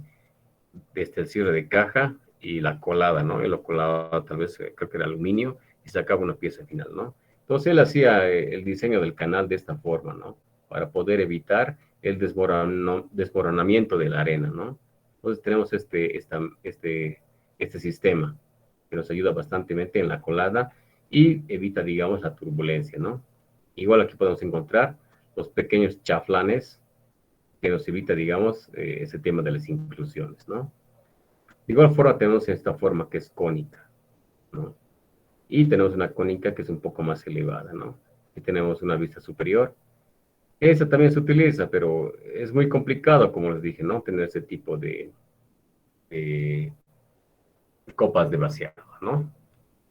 desde el cierre de caja y la colada, ¿no? Él lo colaba tal vez, creo que era aluminio, y sacaba una pieza final, ¿no? Entonces él hacía el diseño del canal de esta forma, ¿no? Para poder evitar el desmoronamiento de la arena, ¿no? Entonces tenemos este sistema que nos ayuda bastante en la colada y evita, digamos, la turbulencia, ¿no? Igual aquí podemos encontrar los pequeños chaflanes que nos evita, digamos, ese tema de las inclusiones, ¿no? De igual forma tenemos esta forma que es cónica, ¿no? Y tenemos una cónica que es un poco más elevada, ¿no? Y tenemos una vista superior. Esa también se utiliza, pero es muy complicado, como les dije, ¿no? Tener ese tipo de copas de vaciado, ¿no?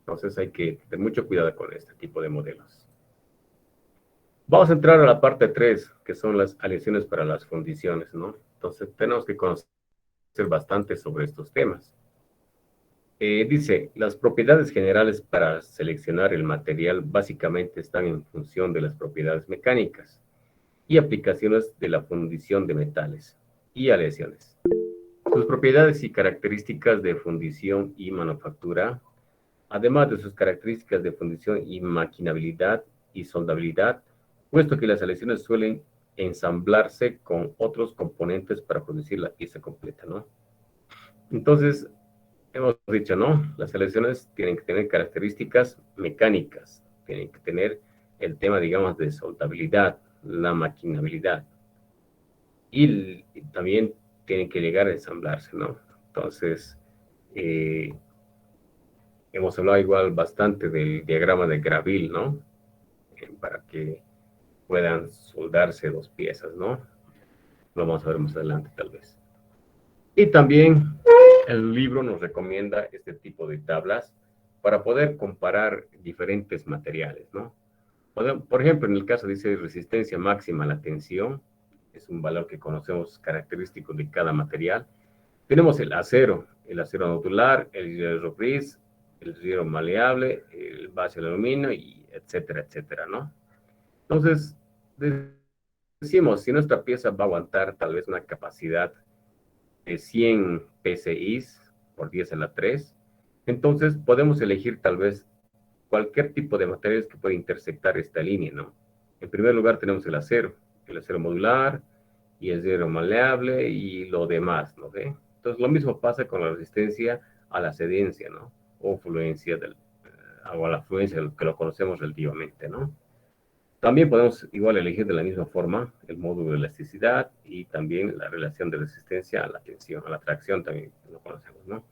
Entonces hay que tener mucho cuidado con este tipo de modelos. Vamos a entrar a la parte 3, que son las aleaciones para las fundiciones, ¿no? Entonces tenemos que conocer bastante sobre estos temas. Dice, las propiedades generales para seleccionar el material básicamente están en función de las propiedades mecánicas y aplicaciones de la fundición de metales y aleaciones. Sus propiedades y características de fundición y manufactura, además de sus características de fundición y maquinabilidad y soldabilidad, puesto que las aleaciones suelen ensamblarse con otros componentes para producir la pieza completa, ¿no? Entonces, hemos dicho, ¿no? Las aleaciones tienen que tener características mecánicas, tienen que tener el tema, digamos, de soldabilidad, la maquinabilidad, y también tienen que llegar a ensamblarse, ¿no? Entonces, hemos hablado igual bastante del diagrama de Graville, ¿no? Para que puedan soldarse dos piezas, ¿no? Lo vamos a ver más adelante, tal vez. Y también el libro nos recomienda este tipo de tablas para poder comparar diferentes materiales, ¿no? Por ejemplo, en el caso dice resistencia máxima a la tensión, es un valor que conocemos característico de cada material. Tenemos el acero nodular, el hierro gris, el hierro maleable, el base del aluminio, y etcétera, etcétera, ¿no? Entonces, decimos, si nuestra pieza va a aguantar tal vez una capacidad de 100 PSI por 10 a la 3, entonces podemos elegir tal vez cualquier tipo de materiales que pueda intersectar esta línea, ¿no? En primer lugar tenemos el acero modular y el acero maleable y lo demás, ¿no? ¿Ve? Entonces lo mismo pasa con la resistencia a la cedencia, ¿no? O fluencia o a la fluencia que lo conocemos relativamente, ¿no? También podemos igual elegir de la misma forma el módulo de elasticidad y también la relación de resistencia a la tensión, a la tracción también lo conocemos, ¿no?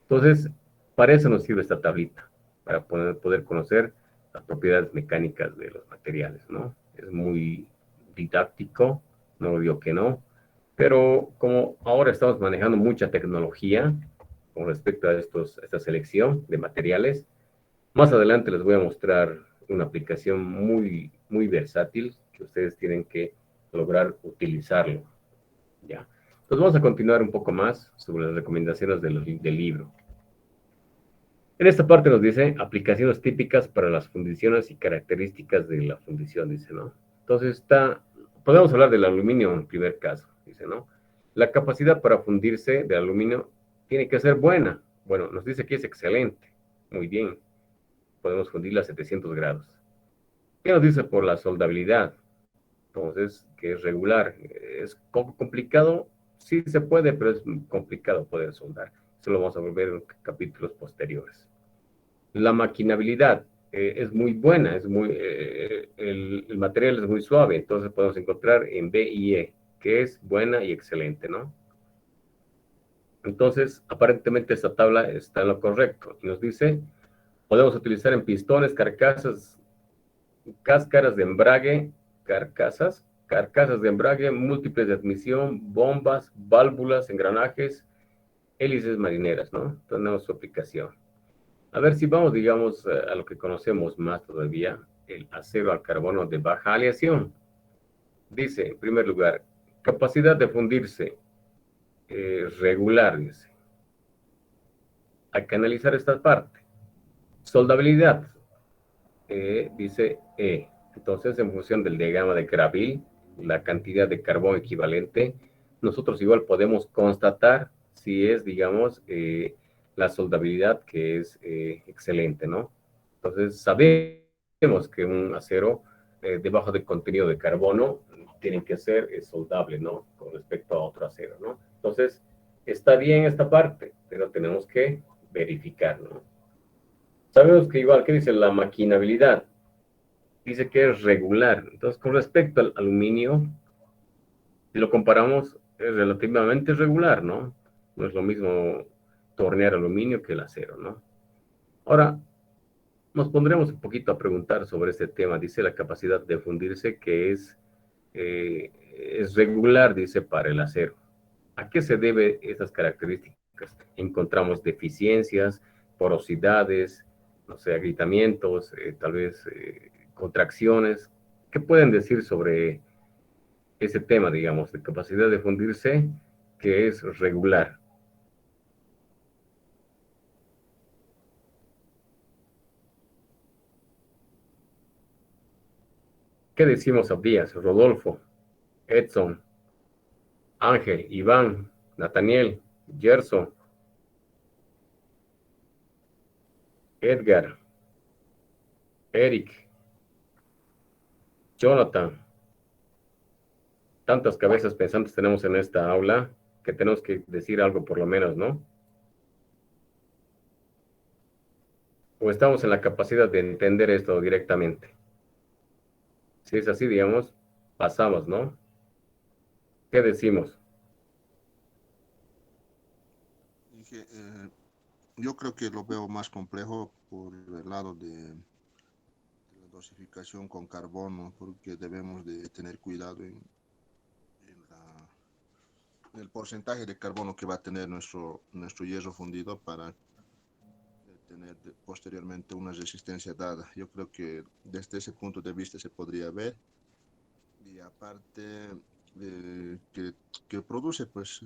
Entonces, para eso nos sirve esta tablita, para poder conocer las propiedades mecánicas de los materiales, ¿no? Es muy didáctico, no lo digo que no, pero como ahora estamos manejando mucha tecnología con respecto a esta selección de materiales, más adelante les voy a mostrar una aplicación muy, muy versátil que ustedes tienen que lograr utilizarlo, ¿ya? Entonces vamos a continuar un poco más sobre las recomendaciones del libro. En esta parte nos dice aplicaciones típicas para las fundiciones y características de la fundición, dice, ¿no? Entonces podemos hablar del aluminio en primer caso, dice, ¿no? La capacidad para fundirse de aluminio tiene que ser buena. Bueno, nos dice que es excelente, muy bien. Podemos fundirla a 700 grados. ¿Qué nos dice por la soldabilidad? Entonces, que es regular. Es poco complicado, sí se puede, pero es complicado poder soldar. Eso lo vamos a ver en capítulos posteriores. La maquinabilidad es muy buena, el material es muy suave, entonces podemos encontrar en B y E, que es buena y excelente, ¿no? Entonces, aparentemente esta tabla está en lo correcto. Y nos dice, podemos utilizar en pistones, carcasas, cáscaras de embrague, carcasas de embrague, múltiples de admisión, bombas, válvulas, engranajes, hélices marineras, ¿no? Tenemos su aplicación. A ver si vamos, digamos, a lo que conocemos más todavía, el acero al carbono de baja aleación. Dice, en primer lugar, capacidad de fundirse regular, dice. Hay que analizar esta parte. Soldabilidad, dice E. Entonces, en función del diagrama de Graville, la cantidad de carbón equivalente, nosotros igual podemos constatar si es, digamos, la soldabilidad que es excelente, ¿no? Entonces, sabemos que un acero de bajo de contenido de carbono tiene que ser soldable, ¿no? Con respecto a otro acero, ¿no? Entonces, está bien esta parte, pero tenemos que verificar, ¿no? Sabemos que igual, ¿qué dice la maquinabilidad? Dice que es regular. Entonces, con respecto al aluminio, si lo comparamos, es relativamente regular, ¿no? No es lo mismo tornear aluminio que el acero, ¿no? Ahora, nos pondremos un poquito a preguntar sobre este tema. Dice la capacidad de fundirse que es regular, dice, para el acero. ¿A qué se debe estas características? Encontramos deficiencias, porosidades, no sé, agrietamientos, tal vez contracciones. ¿Qué pueden decir sobre ese tema, digamos, de capacidad de fundirse que es regular? ¿Qué decimos a Díaz, Rodolfo, Edson, Ángel, Iván, Nathaniel, Gerson, Edgar, Eric, Jonathan? Tantas cabezas pensantes tenemos en esta aula que tenemos que decir algo por lo menos, ¿no? O estamos en la capacidad de entender esto directamente. Si es así, digamos, pasamos, ¿no? ¿Qué decimos? Yo creo que lo veo más complejo por el lado de la dosificación con carbono, porque debemos de tener cuidado en el porcentaje de carbono que va a tener nuestro hierro fundido para tener posteriormente una resistencia dada. Yo creo que desde ese punto de vista se podría ver, y aparte que produce pues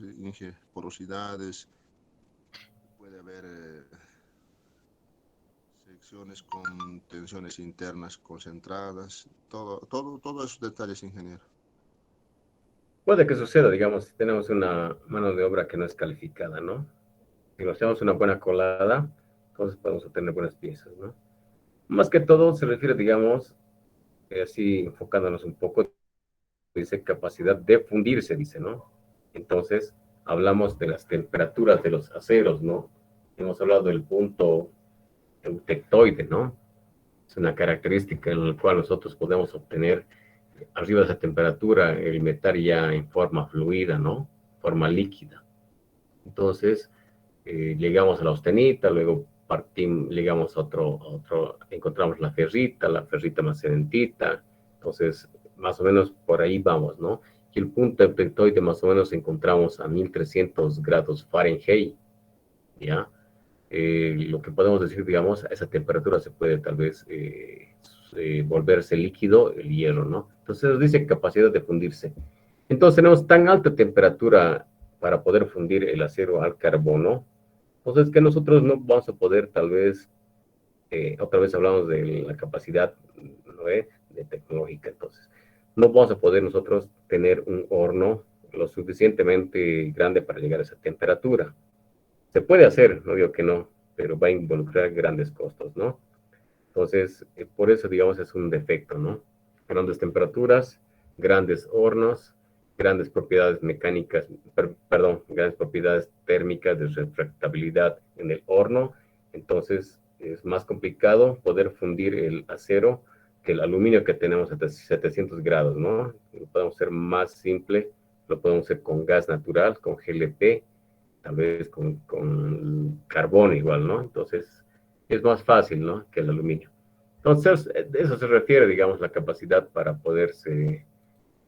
porosidades, puede haber secciones con tensiones internas concentradas, todos esos detalles, ingeniero. Puede que suceda, digamos, si tenemos una mano de obra que no es calificada, ¿no? Si nos hacemos una buena colada, entonces podemos obtener buenas piezas, ¿no? Más que todo se refiere, digamos, así enfocándonos un poco, dice capacidad de fundirse, dice, ¿no? Entonces, hablamos de las temperaturas de los aceros, ¿no? Hemos hablado del punto eutectoide, ¿no? Es una característica en la cual nosotros podemos obtener arriba de esa temperatura el metal ya en forma fluida, ¿no? Forma líquida. Entonces, llegamos a la austenita, luego llegamos a otro, encontramos la ferrita más sedentita, entonces más o menos por ahí vamos, ¿no? Y el punto eutectoide más o menos encontramos a 1300 grados Fahrenheit, ¿ya? Lo que podemos decir, digamos, a esa temperatura se puede tal vez volverse líquido el hierro, ¿no? Entonces nos dice capacidad de fundirse. Entonces tenemos tan alta temperatura para poder fundir el acero al carbono, entonces que nosotros no vamos a poder tal vez, otra vez hablamos de la capacidad, ¿no? de tecnológica, entonces no vamos a poder nosotros tener un horno lo suficientemente grande para llegar a esa temperatura. Se puede hacer, no digo que no, pero va a involucrar grandes costos, ¿no? Entonces, por eso, digamos, es un defecto, ¿no? Grandes temperaturas grandes hornos, grandes propiedades mecánicas, perdón, grandes propiedades térmicas de refractabilidad en el horno. Entonces es más complicado poder fundir el acero que el aluminio que tenemos a 700 grados, ¿no? Lo podemos hacer más simple, lo podemos hacer con gas natural, con GLP, tal vez con carbón igual, ¿no? Entonces es más fácil, ¿no? Que el aluminio. Entonces, de eso se refiere, digamos, la capacidad para poderse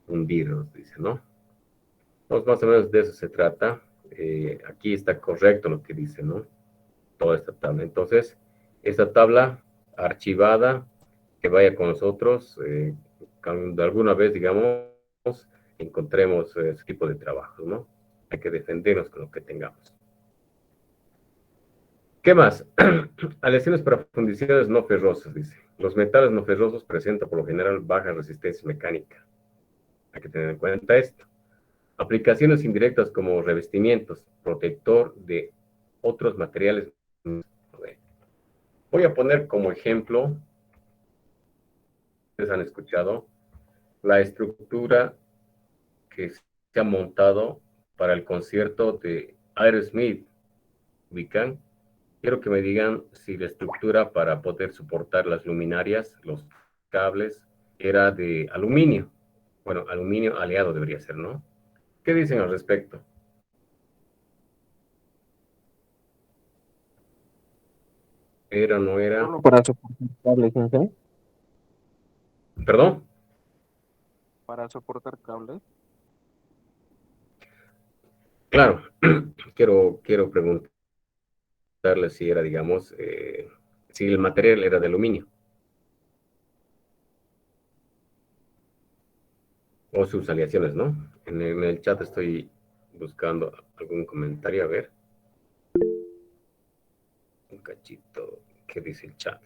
hundir, nos dice, ¿no? Entonces, más o menos de eso se trata. Aquí está correcto lo que dice, ¿no? Toda esta tabla. Entonces, esta tabla archivada, que vaya con nosotros, cuando alguna vez, digamos, encontremos ese tipo de trabajo, ¿no? Hay que defendernos con lo que tengamos. ¿Qué más? Aleaciones para fundiciones no ferrosas, dice. Los metales no ferrosos presentan por lo general baja resistencia mecánica. Hay que tener en cuenta esto. Aplicaciones indirectas como revestimientos, protector de otros materiales. Voy a poner como ejemplo, ustedes han escuchado, la estructura que se ha montado para el concierto de Aerosmith. ¿Ubican? Quiero que me digan si la estructura para poder soportar las luminarias, los cables, era de aluminio. Bueno, aluminio aleado debería ser, ¿no? ¿Qué dicen al respecto? ¿Era o no era? Solo para soportar cables, ¿no? ¿Perdón? Para soportar cables. Claro, quiero preguntarle si era, digamos, si el material era de aluminio o sus aleaciones, ¿no? En el chat estoy buscando algún comentario, a ver. Un cachito, ¿qué dice el chat?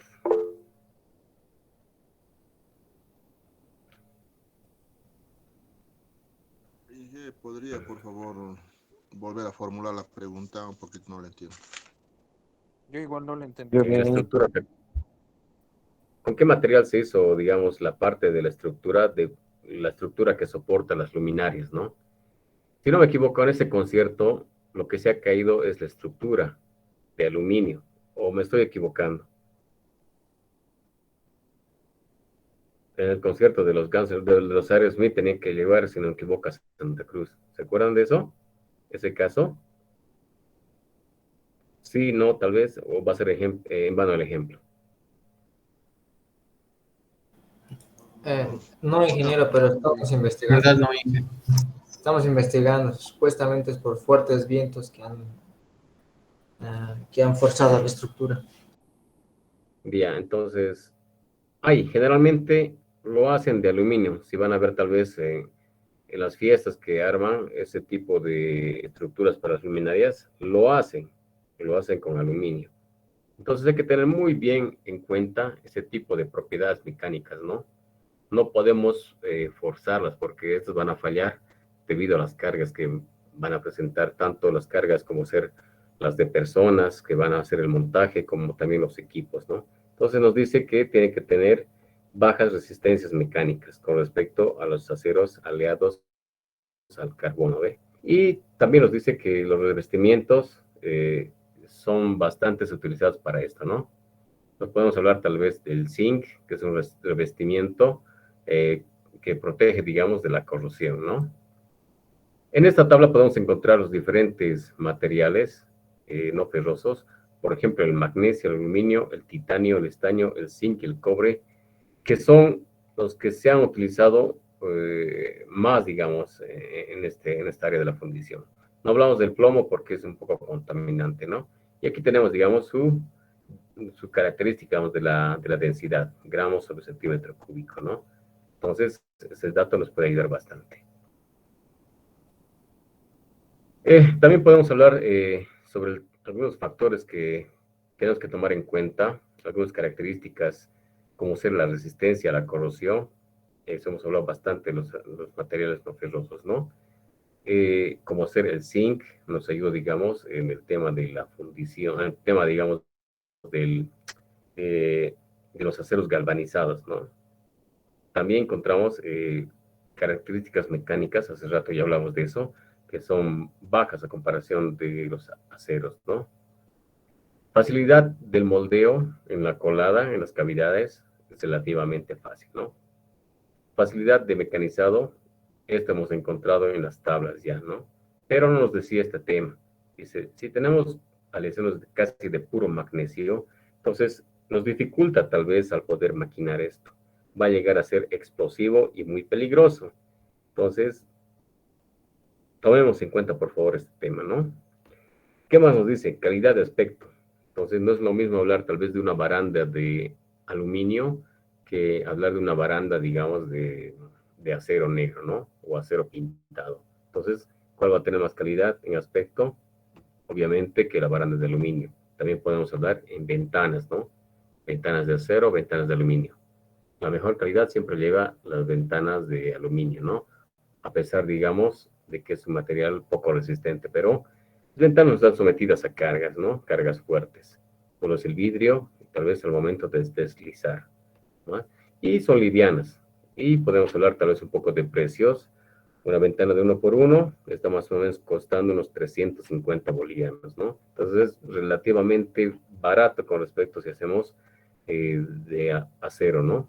¿Podría, por favor, volver a formular la pregunta? Un poquito no la entiendo. Yo igual no lo entendí La bien. estructura, ¿con qué material se hizo, digamos, la parte de la estructura que soporta las luminarias, ¿no? Si no me equivoco, en ese concierto lo que se ha caído es la estructura de aluminio, o me estoy equivocando. En el concierto de los Guns, de los Aerosmith tenían que llevar, si no me equivoco, a Santa Cruz. ¿Se acuerdan de eso? ¿Ese caso? Sí, no, tal vez, o va a ser en vano el ejemplo. No, ingeniero, pero estamos investigando. ¿Verdad, no, Inge? Estamos investigando. Supuestamente es por fuertes vientos que han forzado la estructura. Ya, entonces, generalmente lo hacen de aluminio. Si van a ver tal vez en las fiestas que arman ese tipo de estructuras para las luminarias, lo hacen con aluminio. Entonces hay que tener muy bien en cuenta ese tipo de propiedades mecánicas, ¿no? No podemos forzarlas porque estas van a fallar debido a las cargas que van a presentar, tanto las cargas como ser las de personas que van a hacer el montaje, como también los equipos, ¿no? Entonces nos dice que tiene que tener bajas resistencias mecánicas con respecto a los aceros aleados al carbono, ¿ve? Y también nos dice que los revestimientos son bastante utilizados para esto, ¿no? Nos podemos hablar tal vez del zinc, que es un revestimiento que protege, digamos, de la corrosión, ¿no? En esta tabla podemos encontrar los diferentes materiales no ferrosos, por ejemplo, el magnesio, el aluminio, el titanio, el estaño, el zinc, el cobre, que son los que se han utilizado más, digamos, en esta área de la fundición. No hablamos del plomo porque es un poco contaminante, ¿no? Y aquí tenemos, digamos, su característica, digamos, de la densidad, gramos sobre centímetro cúbico, ¿no? Entonces, ese dato nos puede ayudar bastante. También podemos hablar sobre algunos factores que tenemos que tomar en cuenta, algunas características como ser la resistencia a la corrosión. Eso hemos hablado bastante de los materiales no ferrosos, ¿no? Como ser el zinc, nos ayuda, digamos, en el tema de la fundición, en el tema, digamos, de los aceros galvanizados, ¿no? También encontramos características mecánicas, hace rato ya hablamos de eso, que son bajas a comparación de los aceros, ¿no? Facilidad del moldeo en la colada, en las cavidades, es relativamente fácil, ¿no? Facilidad de mecanizado, esto hemos encontrado en las tablas ya, ¿no? Pero no nos decía este tema. Dice, si tenemos aleaciones casi de puro magnesio, entonces nos dificulta tal vez al poder maquinar esto. Va a llegar a ser explosivo y muy peligroso. Entonces, tomemos en cuenta, por favor, este tema, ¿no? ¿Qué más nos dice? Calidad de aspecto. Entonces, no es lo mismo hablar tal vez de una baranda de aluminio que hablar de una baranda, digamos, de acero negro, ¿no? O acero pintado. Entonces, ¿cuál va a tener más calidad en aspecto? Obviamente que la baranda es de aluminio. También podemos hablar en ventanas, ¿no? Ventanas de acero, ventanas de aluminio. La mejor calidad siempre lleva las ventanas de aluminio, ¿no? A pesar, digamos, de que es un material poco resistente, pero las ventanas están sometidas a cargas, ¿no? Cargas fuertes. Uno es el vidrio, tal vez al momento de deslizar, ¿no? Y son livianas. Y podemos hablar tal vez un poco de precios. Una ventana de 1 por 1 está más o menos costando unos 350 bolivianos, ¿no? Entonces es relativamente barato con respecto si hacemos de acero, ¿no?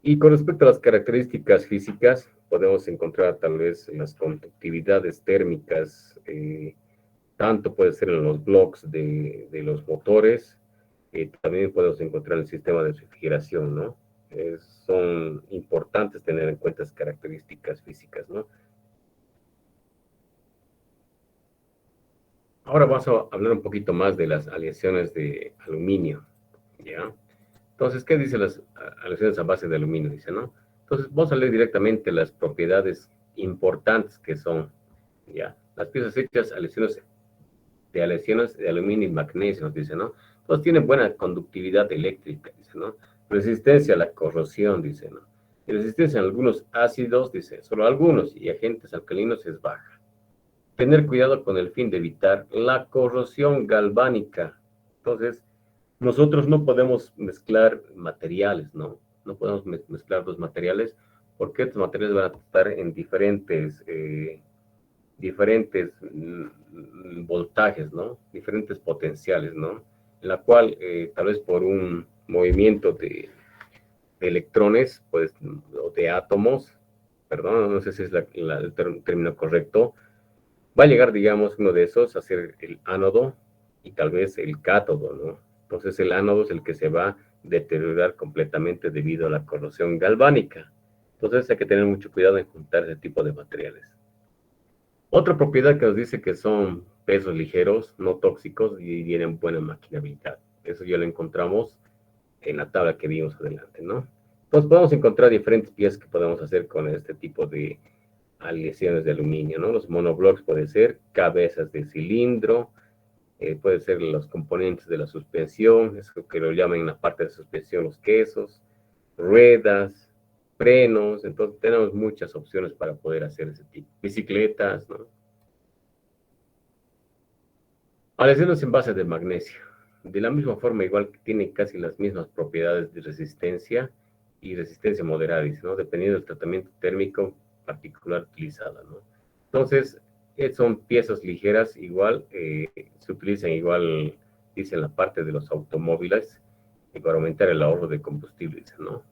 Y con respecto a las características físicas, podemos encontrar tal vez las conductividades térmicas, tanto puede ser en los blocks de los motores, también podemos encontrar el sistema de refrigeración, ¿no? Son importantes tener en cuenta esas características físicas, ¿no? Ahora vamos a hablar un poquito más de las aleaciones de aluminio, ¿ya? Entonces, ¿qué dicen las aleaciones a base de aluminio? Dice, ¿no? Entonces, vamos a leer directamente las propiedades importantes que son, ¿ya? Las piezas hechas aleaciones de aluminio y magnesio, nos dice, ¿no? Entonces, tienen buena conductividad eléctrica, dice, ¿no? Resistencia a la corrosión, dice, ¿no? Y resistencia a algunos ácidos, dice, solo algunos, y agentes alcalinos es baja. Tener cuidado con el fin de evitar la corrosión galvánica. Entonces, nosotros no podemos mezclar materiales, ¿no? No podemos mezclar dos materiales porque estos materiales van a estar en diferentes voltajes, ¿no? Diferentes potenciales, ¿no? En la cual, tal vez por un movimiento de electrones, pues, o de átomos, perdón, no sé si es el término correcto, va a llegar, digamos, uno de esos a ser el ánodo y tal vez el cátodo, ¿no? Entonces el ánodo es el que se va a deteriorar completamente debido a la corrosión galvánica. Entonces hay que tener mucho cuidado en juntar ese tipo de materiales. Otra propiedad que nos dice que son pesos ligeros, no tóxicos y tienen buena maquinabilidad. Eso ya lo encontramos en la tabla que vimos adelante, ¿no? Entonces podemos encontrar diferentes piezas que podemos hacer con este tipo de aleaciones de aluminio, ¿no? Los monoblocks pueden ser cabezas de cilindro, pueden ser los componentes de la suspensión, eso que lo llaman en la parte de suspensión los quesos, ruedas, frenos, entonces tenemos muchas opciones para poder hacer ese tipo. Bicicletas, ¿no? Aleaciones en base de magnesio. De la misma forma, igual que tienen casi las mismas propiedades de resistencia y resistencia moderada, ¿no? Dependiendo del tratamiento térmico particular utilizado, ¿no? Entonces, son piezas ligeras, igual, se utilizan igual, dice en la parte de los automóviles, y para aumentar el ahorro de combustible, ¿no?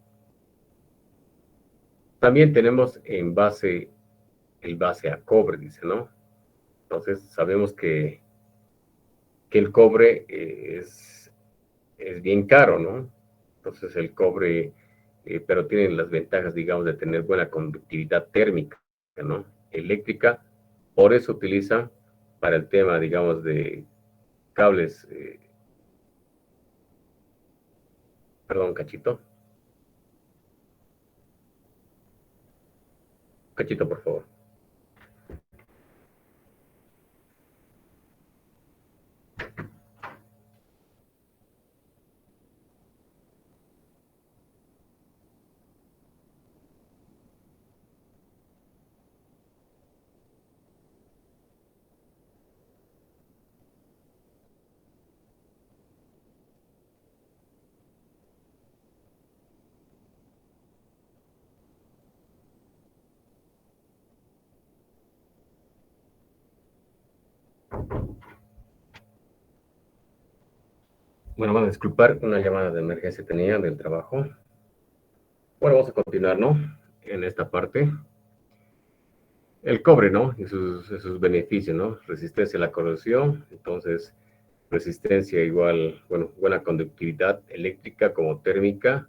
También tenemos el base a cobre, dice, ¿no? Entonces, sabemos que el cobre es bien caro, ¿no? Entonces el cobre, pero tiene las ventajas, digamos, de tener buena conductividad térmica, ¿no? Eléctrica, por eso utiliza para el tema, digamos, de cables, perdón, cachito, por favor. Bueno, van a disculpar, una llamada de emergencia tenía del trabajo. Bueno, vamos a continuar, ¿no? En esta parte. El cobre, ¿no? Y sus beneficios, ¿no? Resistencia a la corrosión, entonces resistencia igual, bueno, buena conductividad eléctrica como térmica.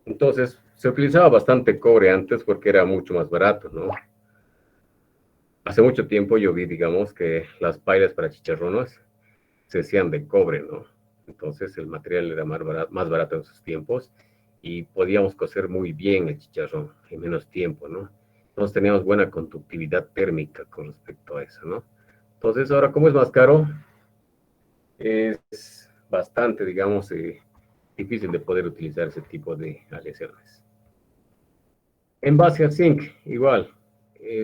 Entonces, se utilizaba bastante cobre antes porque era mucho más barato, ¿no? Hace mucho tiempo yo vi, digamos, que las pailas para chicharrones se hacían de cobre, ¿no? Entonces el material era más barato en esos tiempos y podíamos cocer muy bien el chicharrón en menos tiempo, ¿no? Entonces teníamos buena conductividad térmica con respecto a eso, ¿no? Entonces ahora como es más caro, es bastante, digamos, difícil de poder utilizar ese tipo de aleaciones. En base a zinc, igual,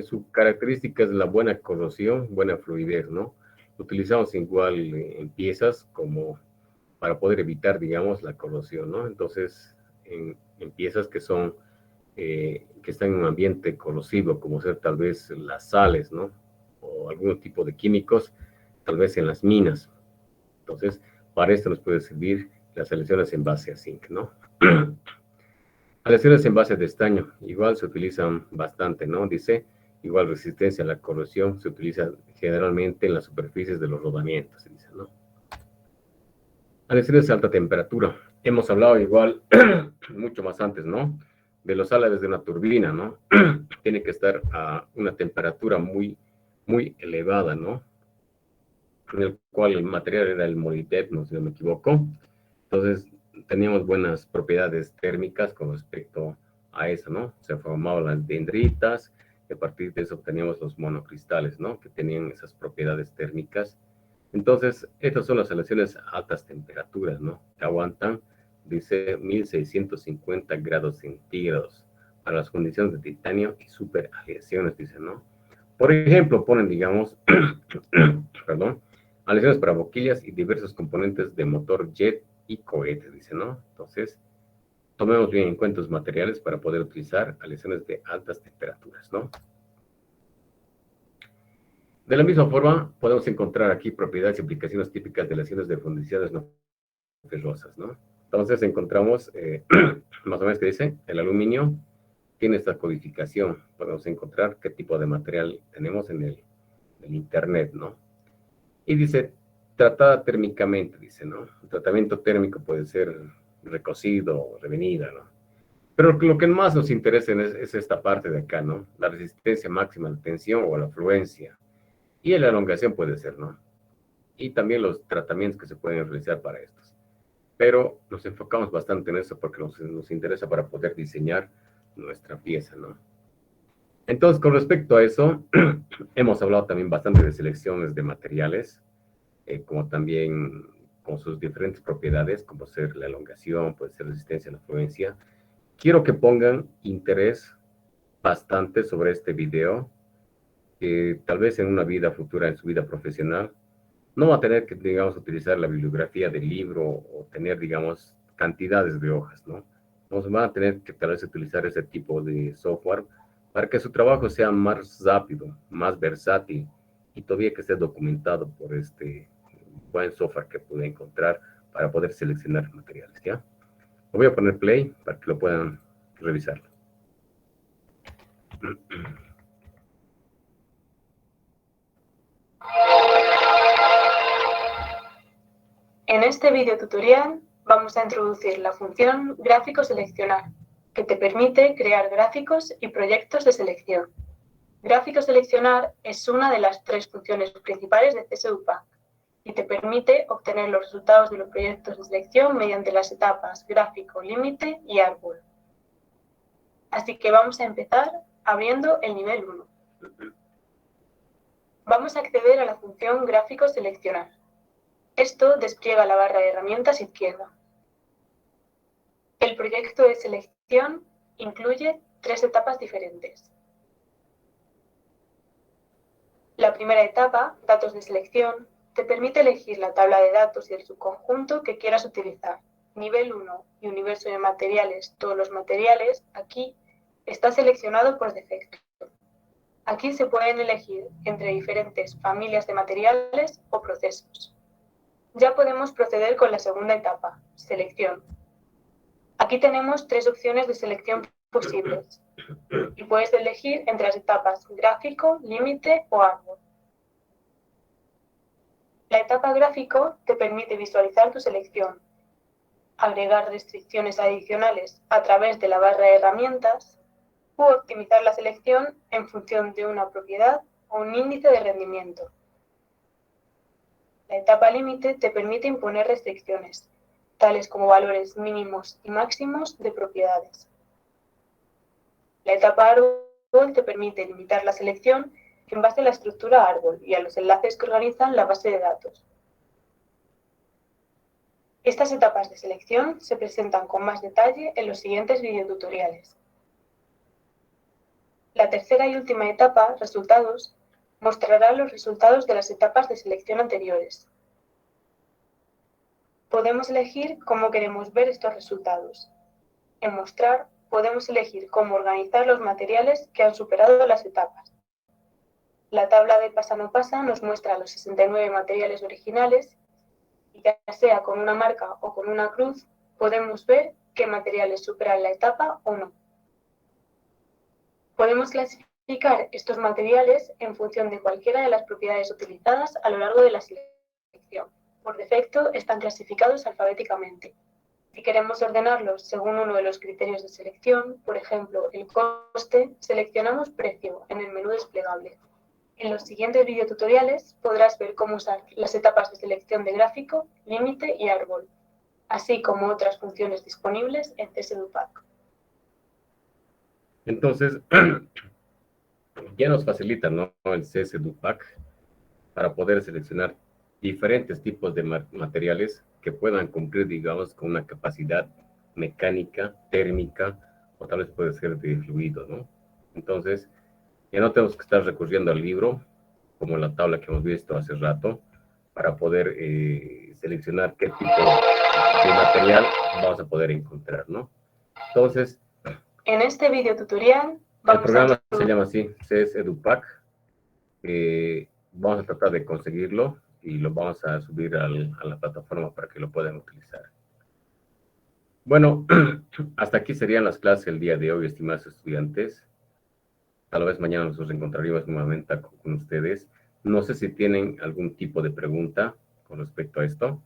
su característica es la buena corrosión, buena fluidez, ¿no? Lo utilizamos igual en piezas como para poder evitar, digamos, la corrosión, ¿no? Entonces, en piezas que son, que están en un ambiente corrosivo, como ser tal vez las sales, ¿no? O algún tipo de químicos, tal vez en las minas. Entonces, para esto nos puede servir las aleaciones en base a zinc, ¿no? Aleaciones en base de estaño, igual se utilizan bastante, ¿no? Dice, igual resistencia a la corrosión se utiliza generalmente en las superficies de los rodamientos, se dice, ¿no? Aleaciones de alta temperatura. Hemos hablado igual mucho más antes, ¿no? De los álabes de una turbina, ¿no? Tiene que estar a una temperatura muy, muy elevada, ¿no? En el cual el material era el molibdeno, si no me equivoco. Entonces, teníamos buenas propiedades térmicas con respecto a eso, ¿no? Se formaban las dendritas, y a partir de eso obteníamos los monocristales, ¿no? Que tenían esas propiedades térmicas. Entonces, estas son las aleaciones a altas temperaturas, ¿no? Que aguantan, dice, 1650 grados centígrados para las condiciones de titanio y superaleaciones, dice, ¿no? Por ejemplo, ponen, digamos, perdón, aleaciones para boquillas y diversos componentes de motor jet y cohete, dice, ¿no? Entonces, tomemos bien en cuenta los materiales para poder utilizar aleaciones de altas temperaturas, ¿no? De la misma forma, podemos encontrar aquí propiedades y aplicaciones típicas de aleaciones de fundiciones no ferrosas, ¿no? Entonces, encontramos, más o menos que dice, el aluminio tiene esta codificación. Podemos encontrar qué tipo de material tenemos en el internet, ¿no? Y dice, tratada térmicamente, dice, ¿no? El tratamiento térmico puede ser recocido o revenida, ¿no? Pero lo que más nos interesa es esta parte de acá, ¿no? La resistencia máxima a la tensión o a la fluencia. Y la elongación puede ser, ¿no? Y también los tratamientos que se pueden realizar para estos. Pero nos enfocamos bastante en eso porque nos interesa para poder diseñar nuestra pieza, ¿no? Entonces, con respecto a eso, hemos hablado también bastante de selecciones de materiales, como también con sus diferentes propiedades, como ser la elongación, puede ser resistencia a la fluencia. Quiero que pongan interés bastante sobre este video, que tal vez en una vida futura, en su vida profesional, no va a tener que, digamos, utilizar la bibliografía del libro o tener, digamos, cantidades de hojas, ¿no? Entonces van a tener que tal vez utilizar ese tipo de software para que su trabajo sea más rápido, más versátil y todavía que esté documentado por este buen software que pude encontrar para poder seleccionar materiales, ¿ya? Lo voy a poner play para que lo puedan revisar. En este video tutorial vamos a introducir la función gráfico seleccionar, que te permite crear gráficos y proyectos de selección. Gráfico seleccionar es una de las tres funciones principales de CSU-Pack y te permite obtener los resultados de los proyectos de selección mediante las etapas gráfico, límite y árbol. Así que vamos a empezar abriendo el nivel 1. Vamos a acceder a la función gráfico seleccionar. Esto despliega la barra de herramientas izquierda. El proyecto de selección incluye tres etapas diferentes. La primera etapa, datos de selección, te permite elegir la tabla de datos y el subconjunto que quieras utilizar. Nivel 1 y universo de materiales, todos los materiales, aquí está seleccionado por defecto. Aquí se pueden elegir entre diferentes familias de materiales o procesos. Ya podemos proceder con la segunda etapa, selección. Aquí tenemos 3 opciones de selección posibles y puedes elegir entre las etapas gráfico, límite o árbol. La etapa gráfico te permite visualizar tu selección, agregar restricciones adicionales a través de la barra de herramientas u optimizar la selección en función de una propiedad o un índice de rendimiento. La etapa límite te permite imponer restricciones, tales como valores mínimos y máximos de propiedades. La etapa árbol te permite limitar la selección en base a la estructura árbol y a los enlaces que organizan la base de datos. Estas etapas de selección se presentan con más detalle en los siguientes videotutoriales. La tercera y última etapa, resultados, mostrará los resultados de las etapas de selección anteriores. Podemos elegir cómo queremos ver estos resultados. En mostrar, podemos elegir cómo organizar los materiales que han superado las etapas. La tabla de pasa no pasa nos muestra los 69 materiales originales y ya sea con una marca o con una cruz, podemos ver qué materiales superan la etapa o no. Podemos clasificar estos materiales en función de cualquiera de las propiedades utilizadas a lo largo de la selección. Por defecto, están clasificados alfabéticamente. Si queremos ordenarlos según uno de los criterios de selección, por ejemplo, el coste, seleccionamos precio en el menú desplegable. En los siguientes videotutoriales podrás ver cómo usar las etapas de selección de gráfico, límite y árbol, así como otras funciones disponibles en CSEDUPAC. Entonces, ya nos facilita, ¿no?, el CSEDUPAC para poder seleccionar diferentes tipos de materiales que puedan cumplir, digamos, con una capacidad mecánica, térmica, o tal vez puede ser de fluido, ¿no? Entonces, ya no tenemos que estar recurriendo al libro, como la tabla que hemos visto hace rato, para poder seleccionar qué tipo de material vamos a poder encontrar, ¿no? Entonces, en este videotutorial el programa se llama así, CSEDUPAC. Vamos a tratar de conseguirlo y lo vamos a subir a la plataforma para que lo puedan utilizar. Bueno, hasta aquí serían las clases el día de hoy, estimados estudiantes. Tal vez mañana nos encontraríamos nuevamente con ustedes. No sé si tienen algún tipo de pregunta con respecto a esto.